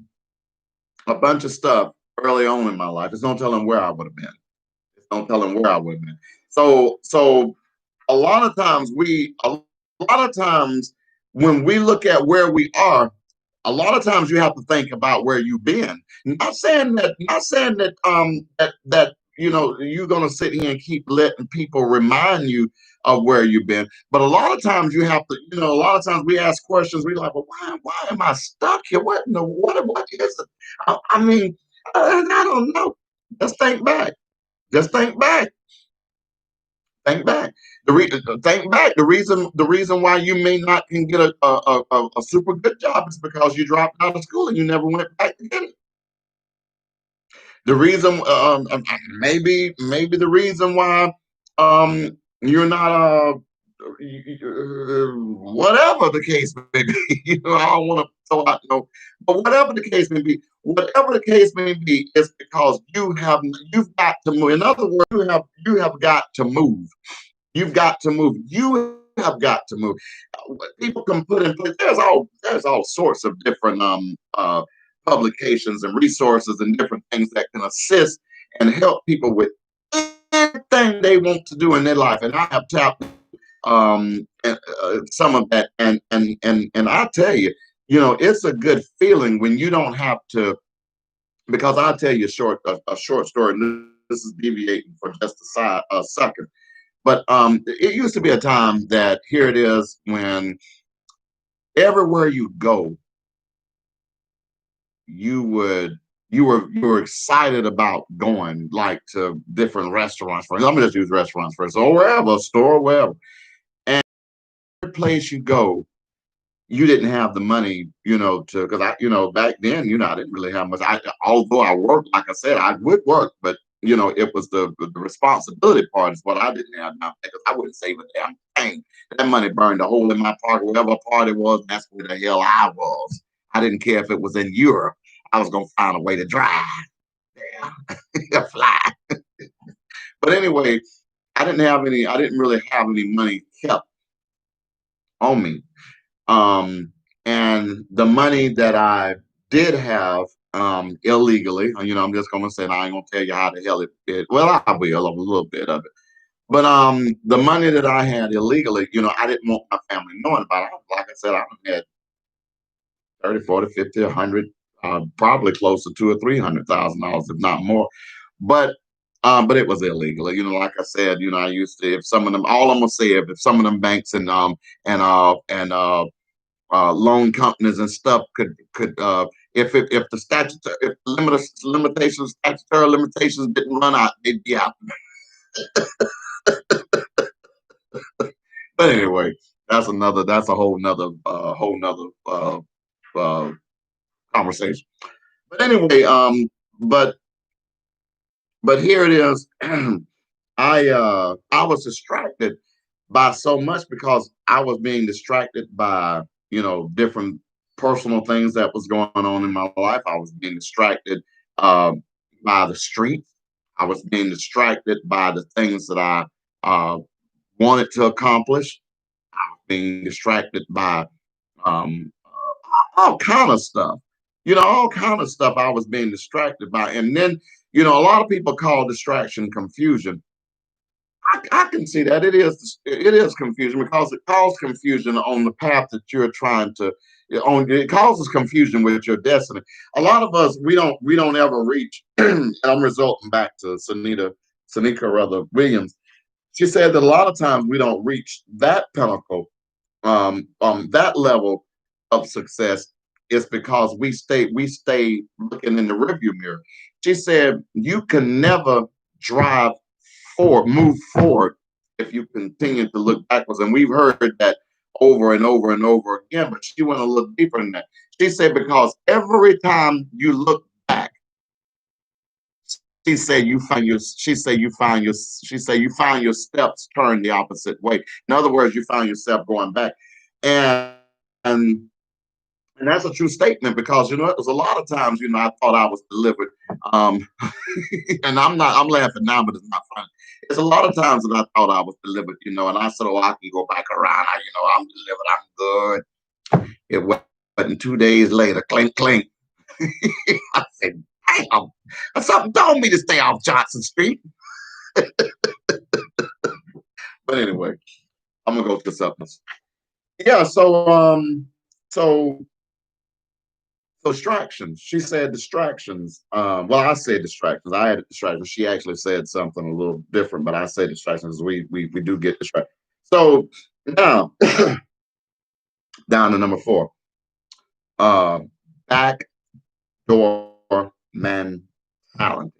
a bunch of stuff early on in my life, there's no telling where I would have been. Don't tell him where I would have been. So a lot of times when we look at where we are, a lot of times you have to think about where you've been. Not saying that you're gonna sit here and keep letting people remind you of where you've been. But a lot of times you have to, a lot of times we ask questions, we're like, well, why am I stuck here? What is it? I mean, I don't know. Just think back. Just think back. Think back. Think back. The reason why you may not can get a super good job is because you dropped out of school and you never went back to get it. The reason, maybe the reason why you're not whatever the case may be. I don't want to throw out but whatever the case may be, is because you've got to move. In other words, you have got to move. You've got to move. You have got to move. People can put in place. There's all sorts of different publications and resources and different things that can assist and help people with anything they want to do in their life. And I have tapped and, some of that, and I tell you, it's a good feeling when you don't have to. Because I'll tell you a short story. And this is deviating for just a second, but it used to be a time that here it is when everywhere you go, you would you were excited about going like to different restaurants. For let me just use restaurants first, or wherever, a store, wherever. And every place you go, you didn't have the money, to because back then, I didn't really have much. Although I worked, like I said, I would work, but it was the responsibility part is what I didn't have now because I wouldn't save a damn thing. That money burned a hole in my pocket. Whatever party was, that's where the hell I was. I didn't care if it was in Europe. I was gonna find a way to drive there, fly. But anyway, I didn't have any. I didn't really have any money kept on me. And the money that I did have illegally, I'm just gonna say, and I ain't gonna tell you how the hell well, I will a little bit of it. But the money that I had illegally, I didn't want my family knowing about it. Like I said, I had 30, 40, 50, 100, probably close to two or $300,000, if not more. But it was illegal. Like I said, I used to, if some of them, all I'm gonna say, if some of them banks and loan companies and stuff could if the statutory limitations didn't run out, they'd be out. But anyway, that's a whole nother uh, conversation. But anyway, but here it is. I was distracted by so much because I was being distracted by different personal things that was going on in my life. I was being distracted uh, by the street. I was being distracted by the things that I uh, wanted to accomplish. I was being distracted by all kind of stuff. All kind of stuff I was being distracted by. And then, a lot of people call distraction confusion. I can see that it is confusion because it causes confusion on the path that you're trying to on. It causes confusion with your destiny. A lot of us we don't ever reach. And I'm resulting back to Sanika rather Williams. She said that a lot of times we don't reach that pinnacle, that level of success is because we stay looking in the rearview mirror. She said you can never drive move forward if you continue to look backwards. And we've heard that over and over and over again, but she went a little deeper than that. She said, because every time you look back, she said you find your steps turn the opposite way. In other words, you find yourself going back. And and that's a true statement because it was a lot of times, I thought I was delivered. Um, and I'm laughing now, but it's not funny. It's a lot of times that I thought I was delivered, and I said, oh, I can go back around. I'm delivered, I'm good. It wasn't 2 days later, clink, clink. I said, damn, something told me to stay off Johnson Street. But anyway, I'm gonna go to something else. Yeah, so distractions. She said distractions. Well, I said distractions. I had distractions. She actually said something a little different, but I say distractions. We do get distracted. So now down to number 4. Uh, backdoor mentality.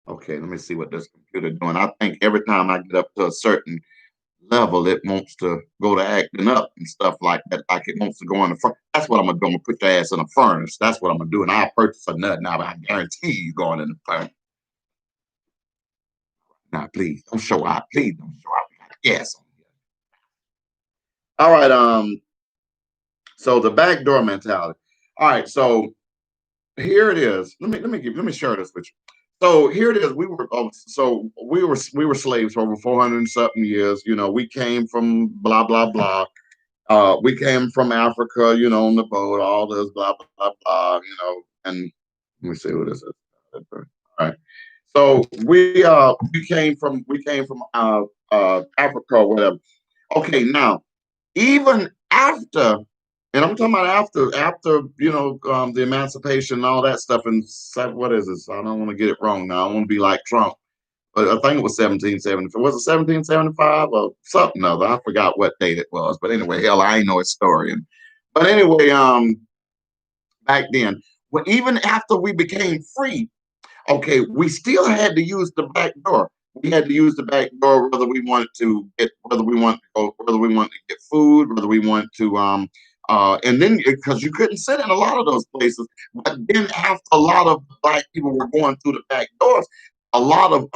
Okay, let me see what this computer doing. I think every time I get up to a certain level, it wants to go to acting up and stuff like that. Like it wants to go in the front. That's what I'm gonna do. I'm gonna put your ass in a furnace. That's what I'm gonna do. And I'll purchase a nut now, but I guarantee you going in the furnace. Now, please don't show out. Please don't show out. We got gas on here. All right. So the backdoor mentality. All right. So here it is. Let me share this with you. So here it is. We were slaves for over 400 and something years. We came from blah blah blah. We came from Africa, on the boat, all this blah blah blah, and let me see who this is. All right. So we came from Africa or whatever. Okay, now even after, and I'm talking about after the emancipation and all that stuff, and what is this? I don't want to get it wrong now. I want to be like Trump, but I think it was 1775. Was it 1775 or something other? I forgot what date it was. But anyway, hell, I ain't no historian. But anyway, back then, well, even after we became free, okay, we still had to use the back door. We had to use the back door whether we want to go, whether we want to get food, whether we want to and then because you couldn't sit in a lot of those places. But then after a lot of black people were going through the back doors, a lot of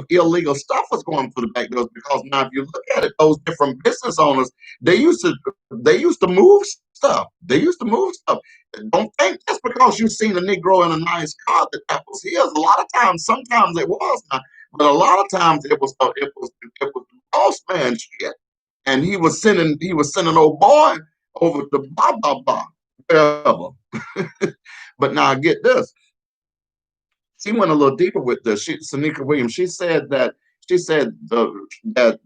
illegal stuff was going through the back doors, because now if you look at it, those different business owners, they used to they used to move stuff. They used to move stuff. Don't think just because you seen a Negro in a nice car that was his. A lot of times, sometimes it was not, but a lot of times it was the boss man shit, and he was sending old boy over to blah blah blah wherever. But now get this, she went a little deeper with this. Sanika Williams, she said that the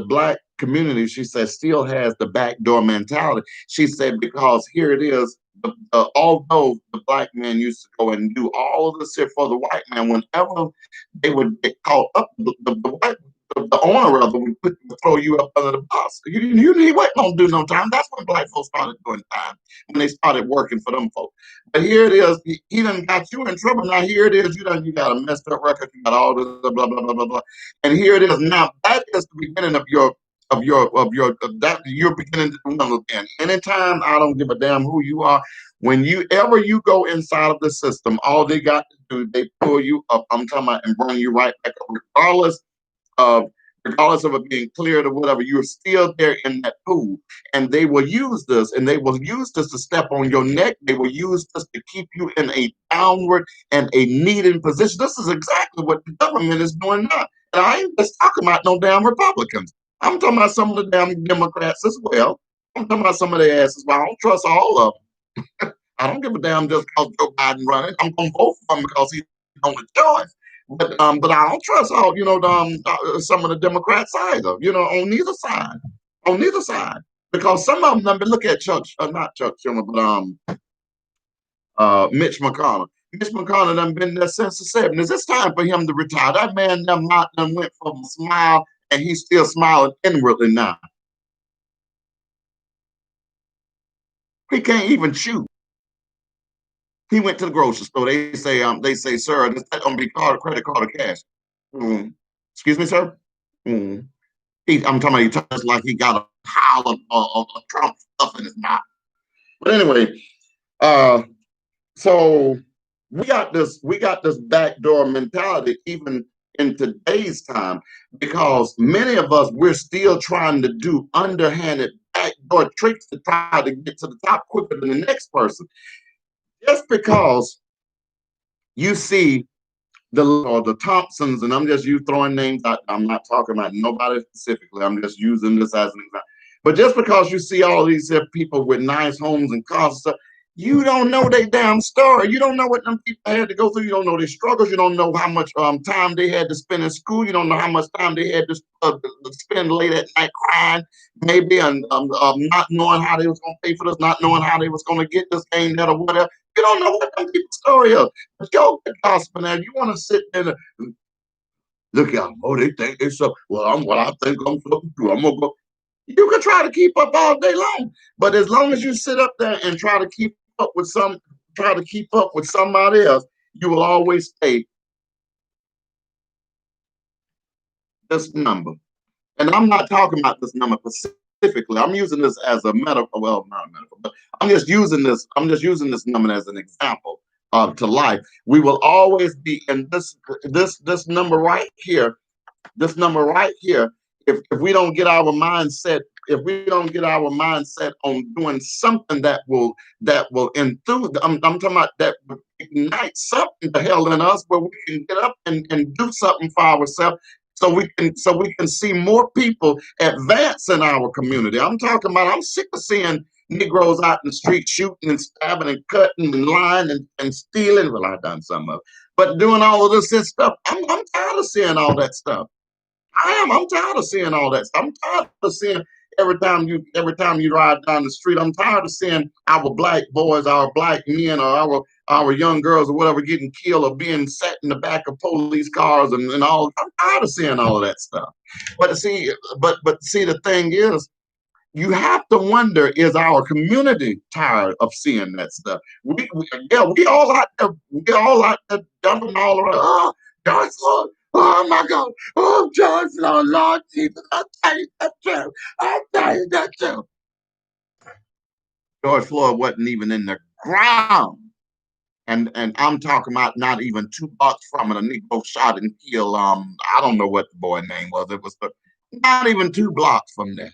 black community, she said, still has the backdoor mentality. She said because here it is, although the black man used to go and do all of this here for the white man, whenever they would get caught up, the owner of them would throw you up under the bus. You wasn't gonna do no time. That's when black folks started doing time, when they started working for them folks. But here it is, he done got you in trouble. Now here it is, you got a messed up record, you got all this blah blah blah blah blah. And here it is now. That is the beginning of that you're beginning to do again. Anytime, I don't give a damn who you are. When you go inside of the system, all they got to do, they pull you up. I'm talking about, and bring you right back up, of regardless of it being cleared or whatever, you're still there in that pool. And they will use this, to step on your neck. They will use this to keep you in a downward and a kneading position. This is exactly what the government is doing now. And I ain't just talking about no damn Republicans. I'm talking about some of the damn Democrats as well. I'm talking about some of their asses, but I don't trust all of them. I don't give a damn just because Joe Biden running. I'm gonna vote for him because he's the only choice. But I don't trust all some of the Democrats either. On neither side, because some of them. Look at not Chuck Schumer, but Mitch McConnell. Mitch McConnell done been there since the '70s. It's time for him to retire. That man done went from a smile, and he's still smiling inwardly now. He can't even chew. He went to the grocery store. Sir, is that gonna be credit card, or cash? Mm. Excuse me, sir. Mm. I'm talking about, he talks like he got a pile of Trump stuff in his mouth. But anyway, so we got this backdoor mentality even in today's time, because many of us, we're still trying to do underhanded backdoor tricks to try to get to the top quicker than the next person. Just because you see the Thompsons, and I'm just throwing names out. I'm not talking about nobody specifically. I'm just using this as an example. But just because you see all these people with nice homes and cars and stuff, you don't know their damn story. You don't know what them people had to go through. You don't know their struggles. You don't know how much time they had to spend in school. You don't know how much time they had to spend late at night crying, maybe, and not knowing how they was going to pay for this, not knowing how they was going to get this thing, that, or whatever. You don't know what them people's story is. But yo, the gospel now, you want to sit there and look at them. Oh, they think they so. Well, I'm what I think I'm supposed to do. I'm gonna go. You can try to keep up all day long, but as long as you sit up there and try to keep up with somebody else, you will always stay this number. And I'm not talking about this number specifically. I'm using this as a metaphor. Well, not a metaphor, but I'm just using this. I'm just using this number as an example to life. We will always be in this number right here. This number right here. If we don't get our mindset, on doing something that will enthuse, I'm talking about that will ignite something the hell in us, where we can get up and do something for ourselves, so we can see more people advance in our community. I'm sick of seeing Negroes out in the street shooting and stabbing and cutting and lying and stealing. Well, I've done some of it, but doing all of this stuff, I'm tired of seeing all that stuff. I am. I'm tired of seeing all that stuff. I'm tired of seeing every time you ride down the street. I'm tired of seeing our black boys, our black men, or our young girls or whatever getting killed or being set in the back of police cars and all. I'm tired of seeing all of that stuff. But see, the thing is, you have to wonder, is our community tired of seeing that stuff? Yeah, we all out there dumping all around. Oh, George Floyd. Oh my God. Oh, George Floyd, Lord Jesus. I tell you that too. I tell you that too. George Floyd wasn't even in the ground. And I'm talking about not even 2 blocks from it. A Negro shot and killed. I don't know what the boy name was. It was not even 2 blocks from there.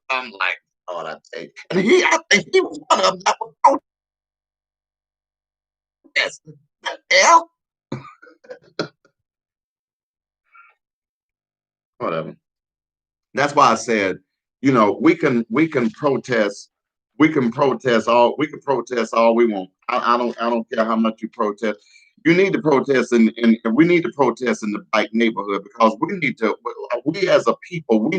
I'm like, Lord, I tell you. And I think he was one of them that was protesting. The hell? Whatever. That's why I said, we can protest, we can protest all we want. I don't care how much you protest. You need to protest and we need to protest in the black neighborhood because we as a people, up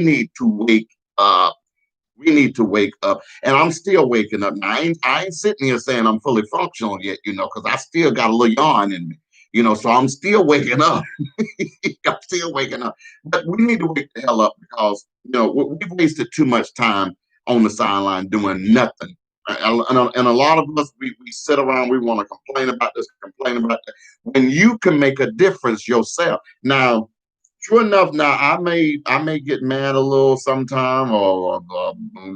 we need to wake up. And I'm still waking up. Now, I ain't sitting here saying I'm fully functional yet, because I still got a little yarn in me, so I'm still waking up. I'm still waking up. But we need to wake the hell up because, we've wasted too much time on the sideline doing nothing. And a lot of us, we sit around, we want to complain about this, complain about that. When you can make a difference yourself. Now, true enough, now I may get mad a little sometime or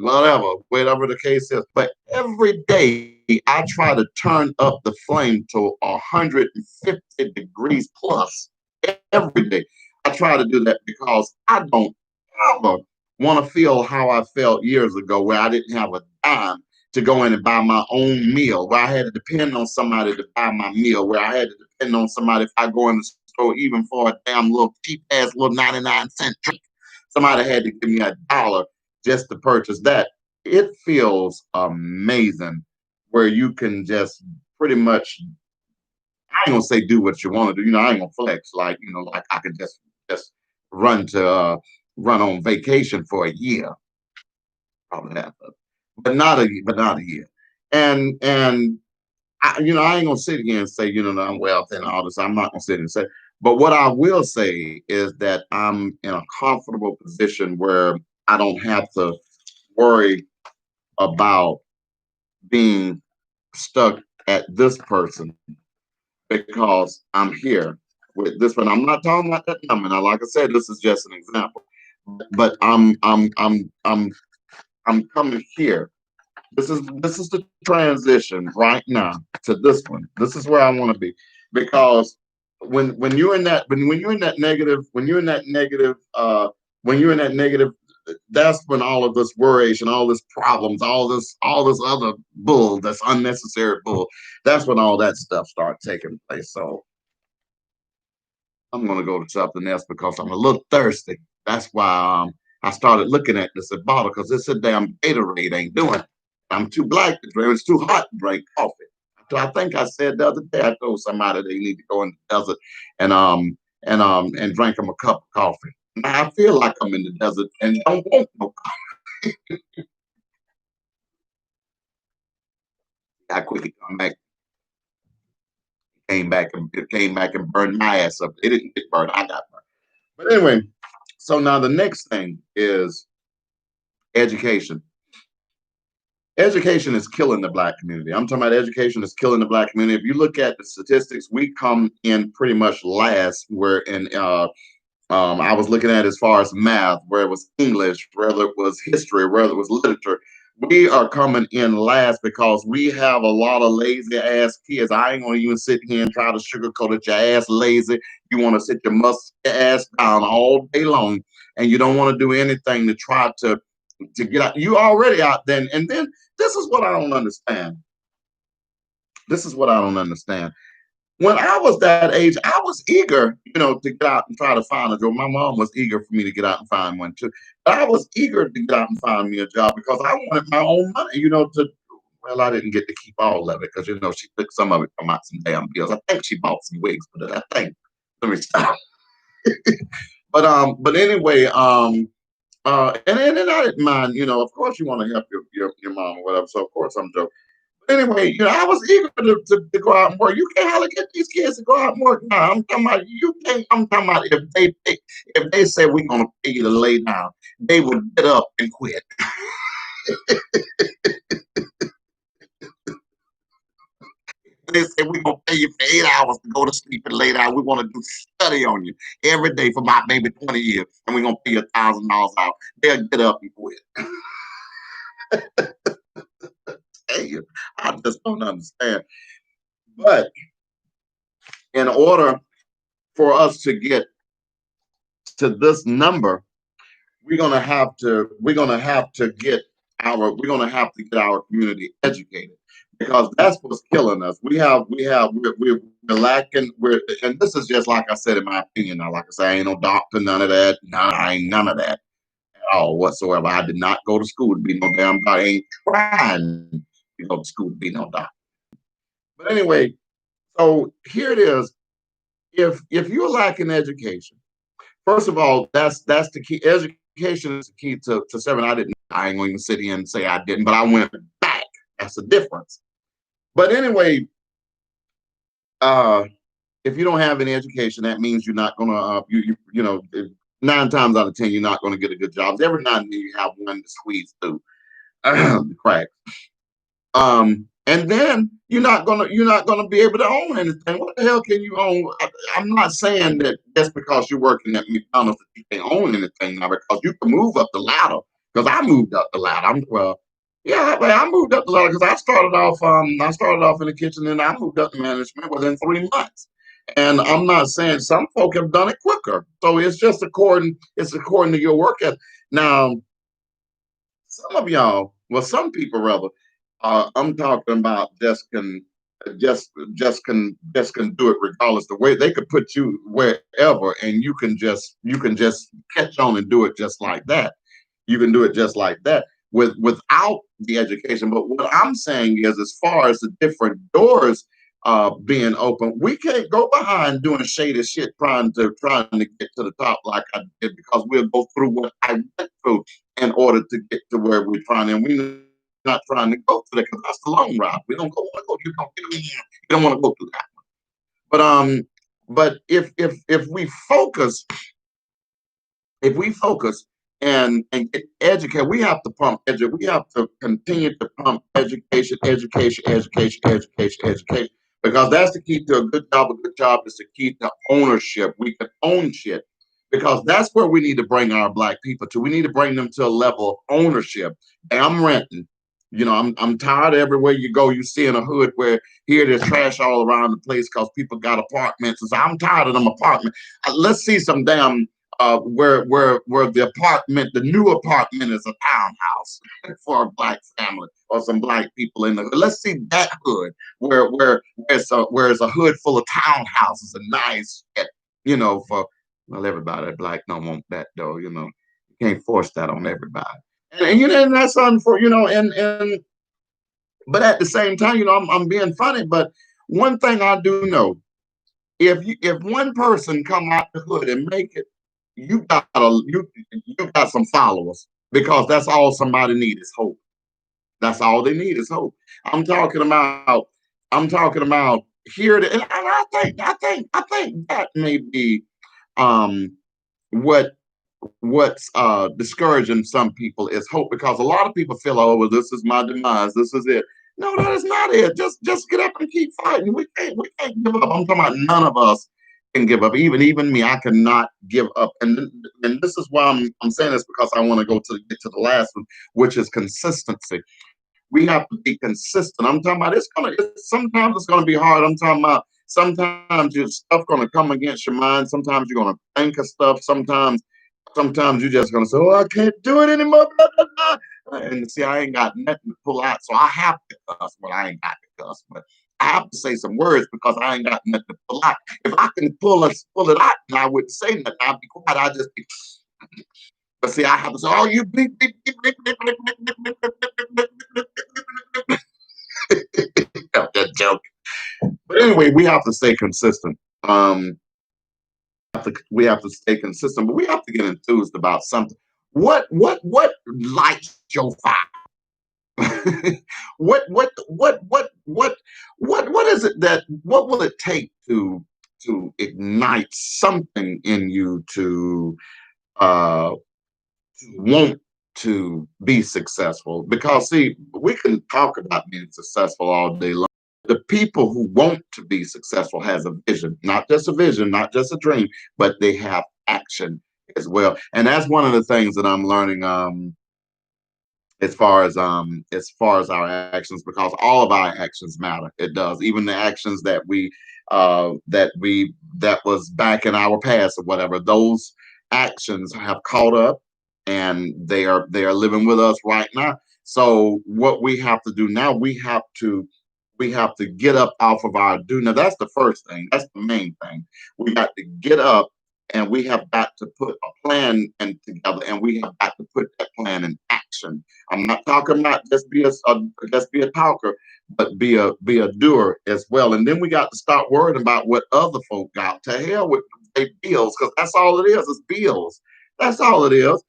whatever the case is. But every day I try to turn up the flame to 150 degrees plus every day. I try to do that because I don't ever want to feel how I felt years ago, where I didn't have a dime to go in and buy my own meal, where I had to depend on somebody to buy my meal, where I had to depend on somebody if I go in the store even for a damn little cheap ass little 99-cent drink. Somebody had to give me $1 just to purchase that. It feels amazing where you can just pretty much, I ain't gonna say do what you want to do. I ain't gonna flex like I could just run to run on vacation for a year, probably that, but not a year. And I ain't gonna sit here and say that I'm wealthy and all this. I'm not gonna sit here and say. But what I will say is that I'm in a comfortable position where I don't have to worry about being stuck at this person because I'm here with this one. I'm not talking about that number. Now, like I said, this is just an example. But I'm coming here. This is the transition right now to this one. This is where I want to be because when you're in that when you're in that negative when you're in that negative, that's when all of this worries and all this problems, all this other bull, that's unnecessary bull. That's when all that stuff starts taking place. So I'm gonna go to something else because I'm a little thirsty. That's why I started looking at this bottle because it's a damn Gatorade ain't doing it. I'm too black to drink. It's too hot to drink coffee. So I think I said the other day I told somebody they need to go in the desert and drink them a cup of coffee. Now I feel like I'm in the desert and don't want no coffee. I quickly came back and burned my ass up. It didn't get burned. I got burned. But anyway, so now the next thing is education. Education is killing the black community. I'm talking about education is killing the black community. If you look at the statistics, we come in pretty much last. Where in I was looking at as far as math, where it was English, whether it was history, whether it was literature. We are coming in last because we have a lot of lazy ass kids. I ain't gonna even sit here and try to sugarcoat it. Your ass lazy. You want to sit your musty ass down all day long, and you don't want to do anything to try to get out. You already out then, and then this is what I don't understand. This is what I don't understand. When I was that age, I was eager, to get out and try to find a job. My mom was eager for me to get out and find one too. But I was eager to get out and find me a job because I wanted my own money, well, I didn't get to keep all of it because she took some of it from out some damn bills. I think she bought some wigs, but I think let me stop. But anyway, and I didn't mind, of course you want to help your mom or whatever. So of course I'm joking. But anyway, I was eager to go out and work. You can't hardly get these kids to go out and work now. I'm talking about you can't. I'm talking about if they say we're gonna pay you to lay down, they would get up and quit. They say we're gonna pay you for 8 hours to go to sleep and lay down. We want to do study on you every day for about maybe 20 years, and we're gonna pay you $1,000 out. They'll get up and quit. Hey, I just don't understand. But in order for us to get to this number, we're gonna have to get our community educated, because that's what's killing us. We're lacking. And this is just like I said in my opinion. Now, like I said, I ain't no doctor, none of that. I ain't none of that at all whatsoever. I did not go to school to be no damn doctor. I ain't trying to go to school to be no doctor. But anyway, so here it is. If you're lacking education, first of all, that's the key. Education is the key to seven. I ain't going to sit here and say I didn't, but I went back. That's the difference. But anyway, uh, if you don't have any education, that means you're not gonna you know 9 times out of 10 you're not gonna get a good job. Every now and then you have one to squeeze through the crack. And then you're not gonna be able to own anything. What the hell can you own? I'm not saying that just because you're working at McDonald's that you can't own anything now, because you can move up the ladder. Because I moved up the ladder. Yeah, I moved up the ladder because I started off in the kitchen and I moved up to management within 3 months. And I'm not saying some folk have done it quicker. So it's according to your work ethic. Now, some of y'all, well, some people rather, I'm talking about just can do it regardless. The way they could put you wherever, and you can just catch on and do it just like that. You can do it just like that without the education. But what I'm saying is, as far as the different doors being open, we can't go behind doing shady shit trying to get to the top like I did, because we'll go through what I went through in order to get to where we're trying. And we're not trying to go through that, because that's the long route. We don't go want to go. You don't want to go through that. But if we focus and get educated, we have to continue to pump education, education, education, education, education, because that's the key to a good job. A good job is the key to ownership. We can own shit, because that's where we need to bring our black people to. We need to bring them to a level of ownership. Hey, I'm renting. I'm tired of everywhere you go. You see in a hood where here there's trash all around the place because people got apartments. And so I'm tired of them apartments. Let's see some damn where the new apartment is a townhouse for a black family or some black people in the hood. Let's see that hood where it's a hood full of townhouses and nice shit, for well, everybody black don't want that though. You can't force that on everybody. And that's unfor and but at the same time, I'm being funny, but one thing I do know, if one person come out the hood and make it, you got some followers, because that's all somebody needs is hope. That's all they need is hope. I'm talking about I'm talking about here, and I think that may be um what what's discouraging some people is hope, because a lot of people feel, oh well, this is my demise, this is it. No, that is not it. Just get up and keep fighting. We can't give up. I'm talking about none of us can give up. Even me, I cannot give up. And this is why I'm saying this, because I want to get to the last one, which is consistency. We have to be consistent. I'm talking about sometimes it's gonna be hard. I'm talking about sometimes your stuff gonna come against your mind. Sometimes you're gonna think of stuff. Sometimes you're just gonna say, "Oh, I can't do it anymore." Blah, blah, blah. And see, I ain't got nothing to pull out, so I have to cuss. Well, I ain't got to cuss, but I have to say some words because I ain't got nothing to pull out. If I can pull it out, and I wouldn't say nothing, I'd be quiet. I just be. But see, I have to say, "Oh, you bleep bleep bleep bleep bleep bleep bleep bleep bleep bleep bleep bleep bleep." That joke. But anyway, we have to stay consistent. Um, we have to stay consistent, but we have to get enthused about something. What lights your fire? What is it that what will it take to ignite something in you uh to want to be successful? Because see, we can talk about being successful all day long. The people who want to be successful has a vision, not just a dream, but they have action as well. And that's one of the things that I'm learning as far as our actions, because all of our actions matter. It does. Even the actions that was back in our past or whatever, those actions have caught up, and they are living with us right now. So what we have to do now, we have to get up off of our do. Now that's the first thing. That's the main thing. We got to get up, and we have got to put a plan and together, and we have got to put that plan in action. I'm not talking about just be a talker, but be a doer as well. And then we got to start worrying about what other folk got. To hell with their bills, because that's all it is bills. That's all it is.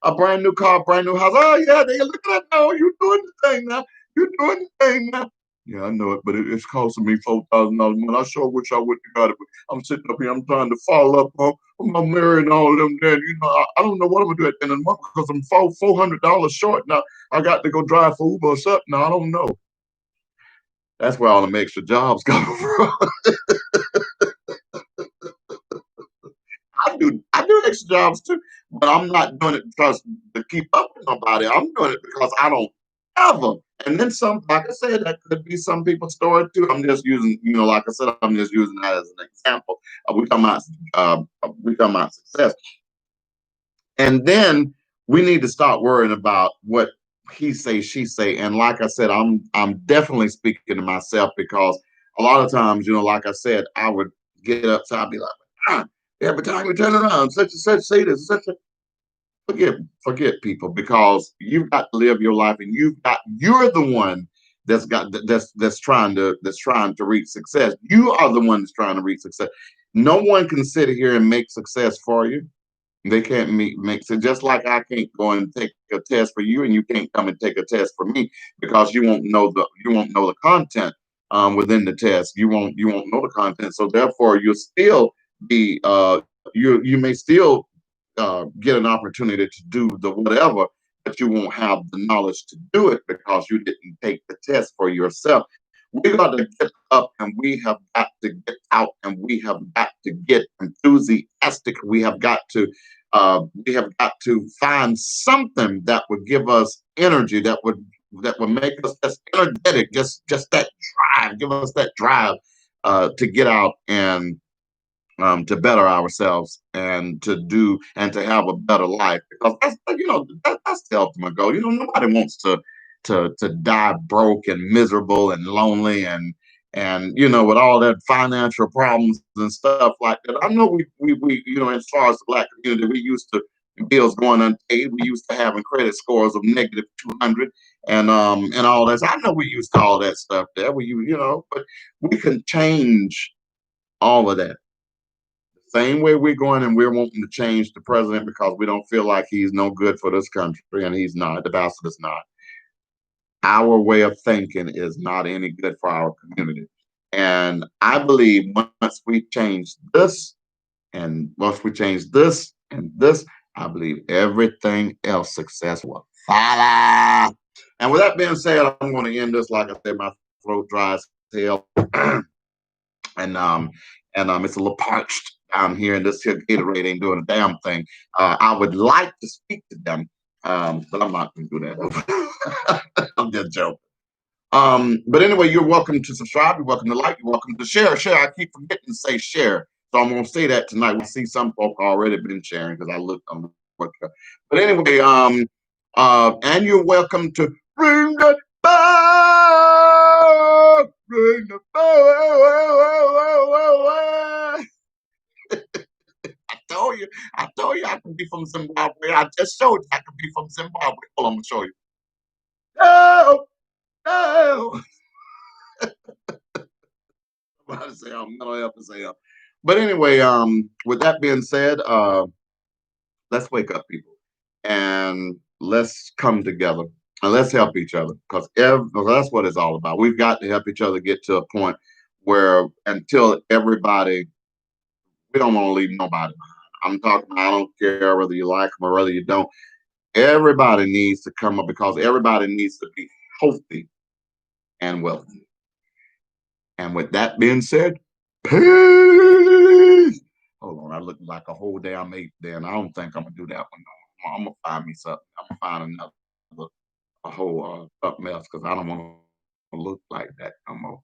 A brand new car, brand new house. Oh yeah, they look at that now. You doing the thing now. You doing the thing now. Yeah, I know it, but it's costing me $4,000 a month. I sure wish I would have got it, but I'm sitting up here, I'm trying to follow up on my married and all of them. Then I don't know what I'm gonna do at the end of the month because I'm $400 short now. I got to go drive for Uber or something. Now I don't know. That's where all them extra jobs come from. I do extra jobs too, but I'm not doing it because to keep up with nobody. I'm doing it because I don't have them. And then some, like I said, that could be some people's story too. I'm just using, like I said, I'm just using that as an example. We talking about success, and then we need to start worrying about what he say, she say. And like I said, I'm definitely speaking to myself, because a lot of times, like I said, I would get upset. I'd be like, ah, every time we turn around, such and such say this, such a forget people, because you've got to live your life, and you're the one that's trying to reach success. You are the one that's trying to reach success. No one can sit here and make success for you. They can't make so, just like I can't go and take a test for you, and you can't come and take a test for me, because you won't know the content within the test. You won't know the content. So therefore, you'll still be you may still get an opportunity to do the whatever, but you won't have the knowledge to do it because you didn't take the test for yourself. We got to get up, and we have got to get out, and we have got to get enthusiastic. We have got to find something that would give us energy, that would make us just energetic, just that drive, give us that drive to get out and to better ourselves, and to have a better life, because that's the ultimate goal. Nobody wants to die broke and miserable and lonely, and with all that financial problems and stuff like that. I know we as far as the Black community, we used to bills going unpaid. We used to having credit scores of negative 200, and all that. I know we used to all that stuff there. But we can change all of that. Same way we're going, and we're wanting to change the president because we don't feel like he's no good for this country, and he's not. The bastard is not. Our way of thinking is not any good for our community. And I believe once we change this and this, I believe everything else success will follow. And with that being said, I'm going to end this. Like I said, my throat dry as hell. And it's a little parched down here, and this here Gatorade ain't doing a damn thing. I would like to speak to them, but I'm not going to do that. I'm just joking. But anyway, you're welcome to subscribe. You're welcome to like. You're welcome to share. Share. I keep forgetting to say share, so I'm going to say that tonight. We see some folk already been sharing because I looked on what. But anyway, and you're welcome to bring the back, bring the back. I told you I can be from Zimbabwe. I just showed you I can be from Zimbabwe. Hold on, I'm gonna show you. No, no. I'm about to say I'm mental health as hell. But anyway, with that being said, let's wake up, people, and let's come together and let's help each other because that's what it's all about. We've got to help each other get to a point where until everybody, we don't want to leave nobody behind. I'm talking, I don't care whether you like them or whether you don't. Everybody needs to come up because everybody needs to be healthy and wealthy. And with that being said, peace. Hold on, I look like a whole damn ape there, and I don't think I'm gonna do that one. No. I'm gonna find me something. I'm gonna find another a whole up mess because I don't want to look like that no more.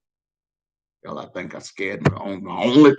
Hell, I think I scared my own my only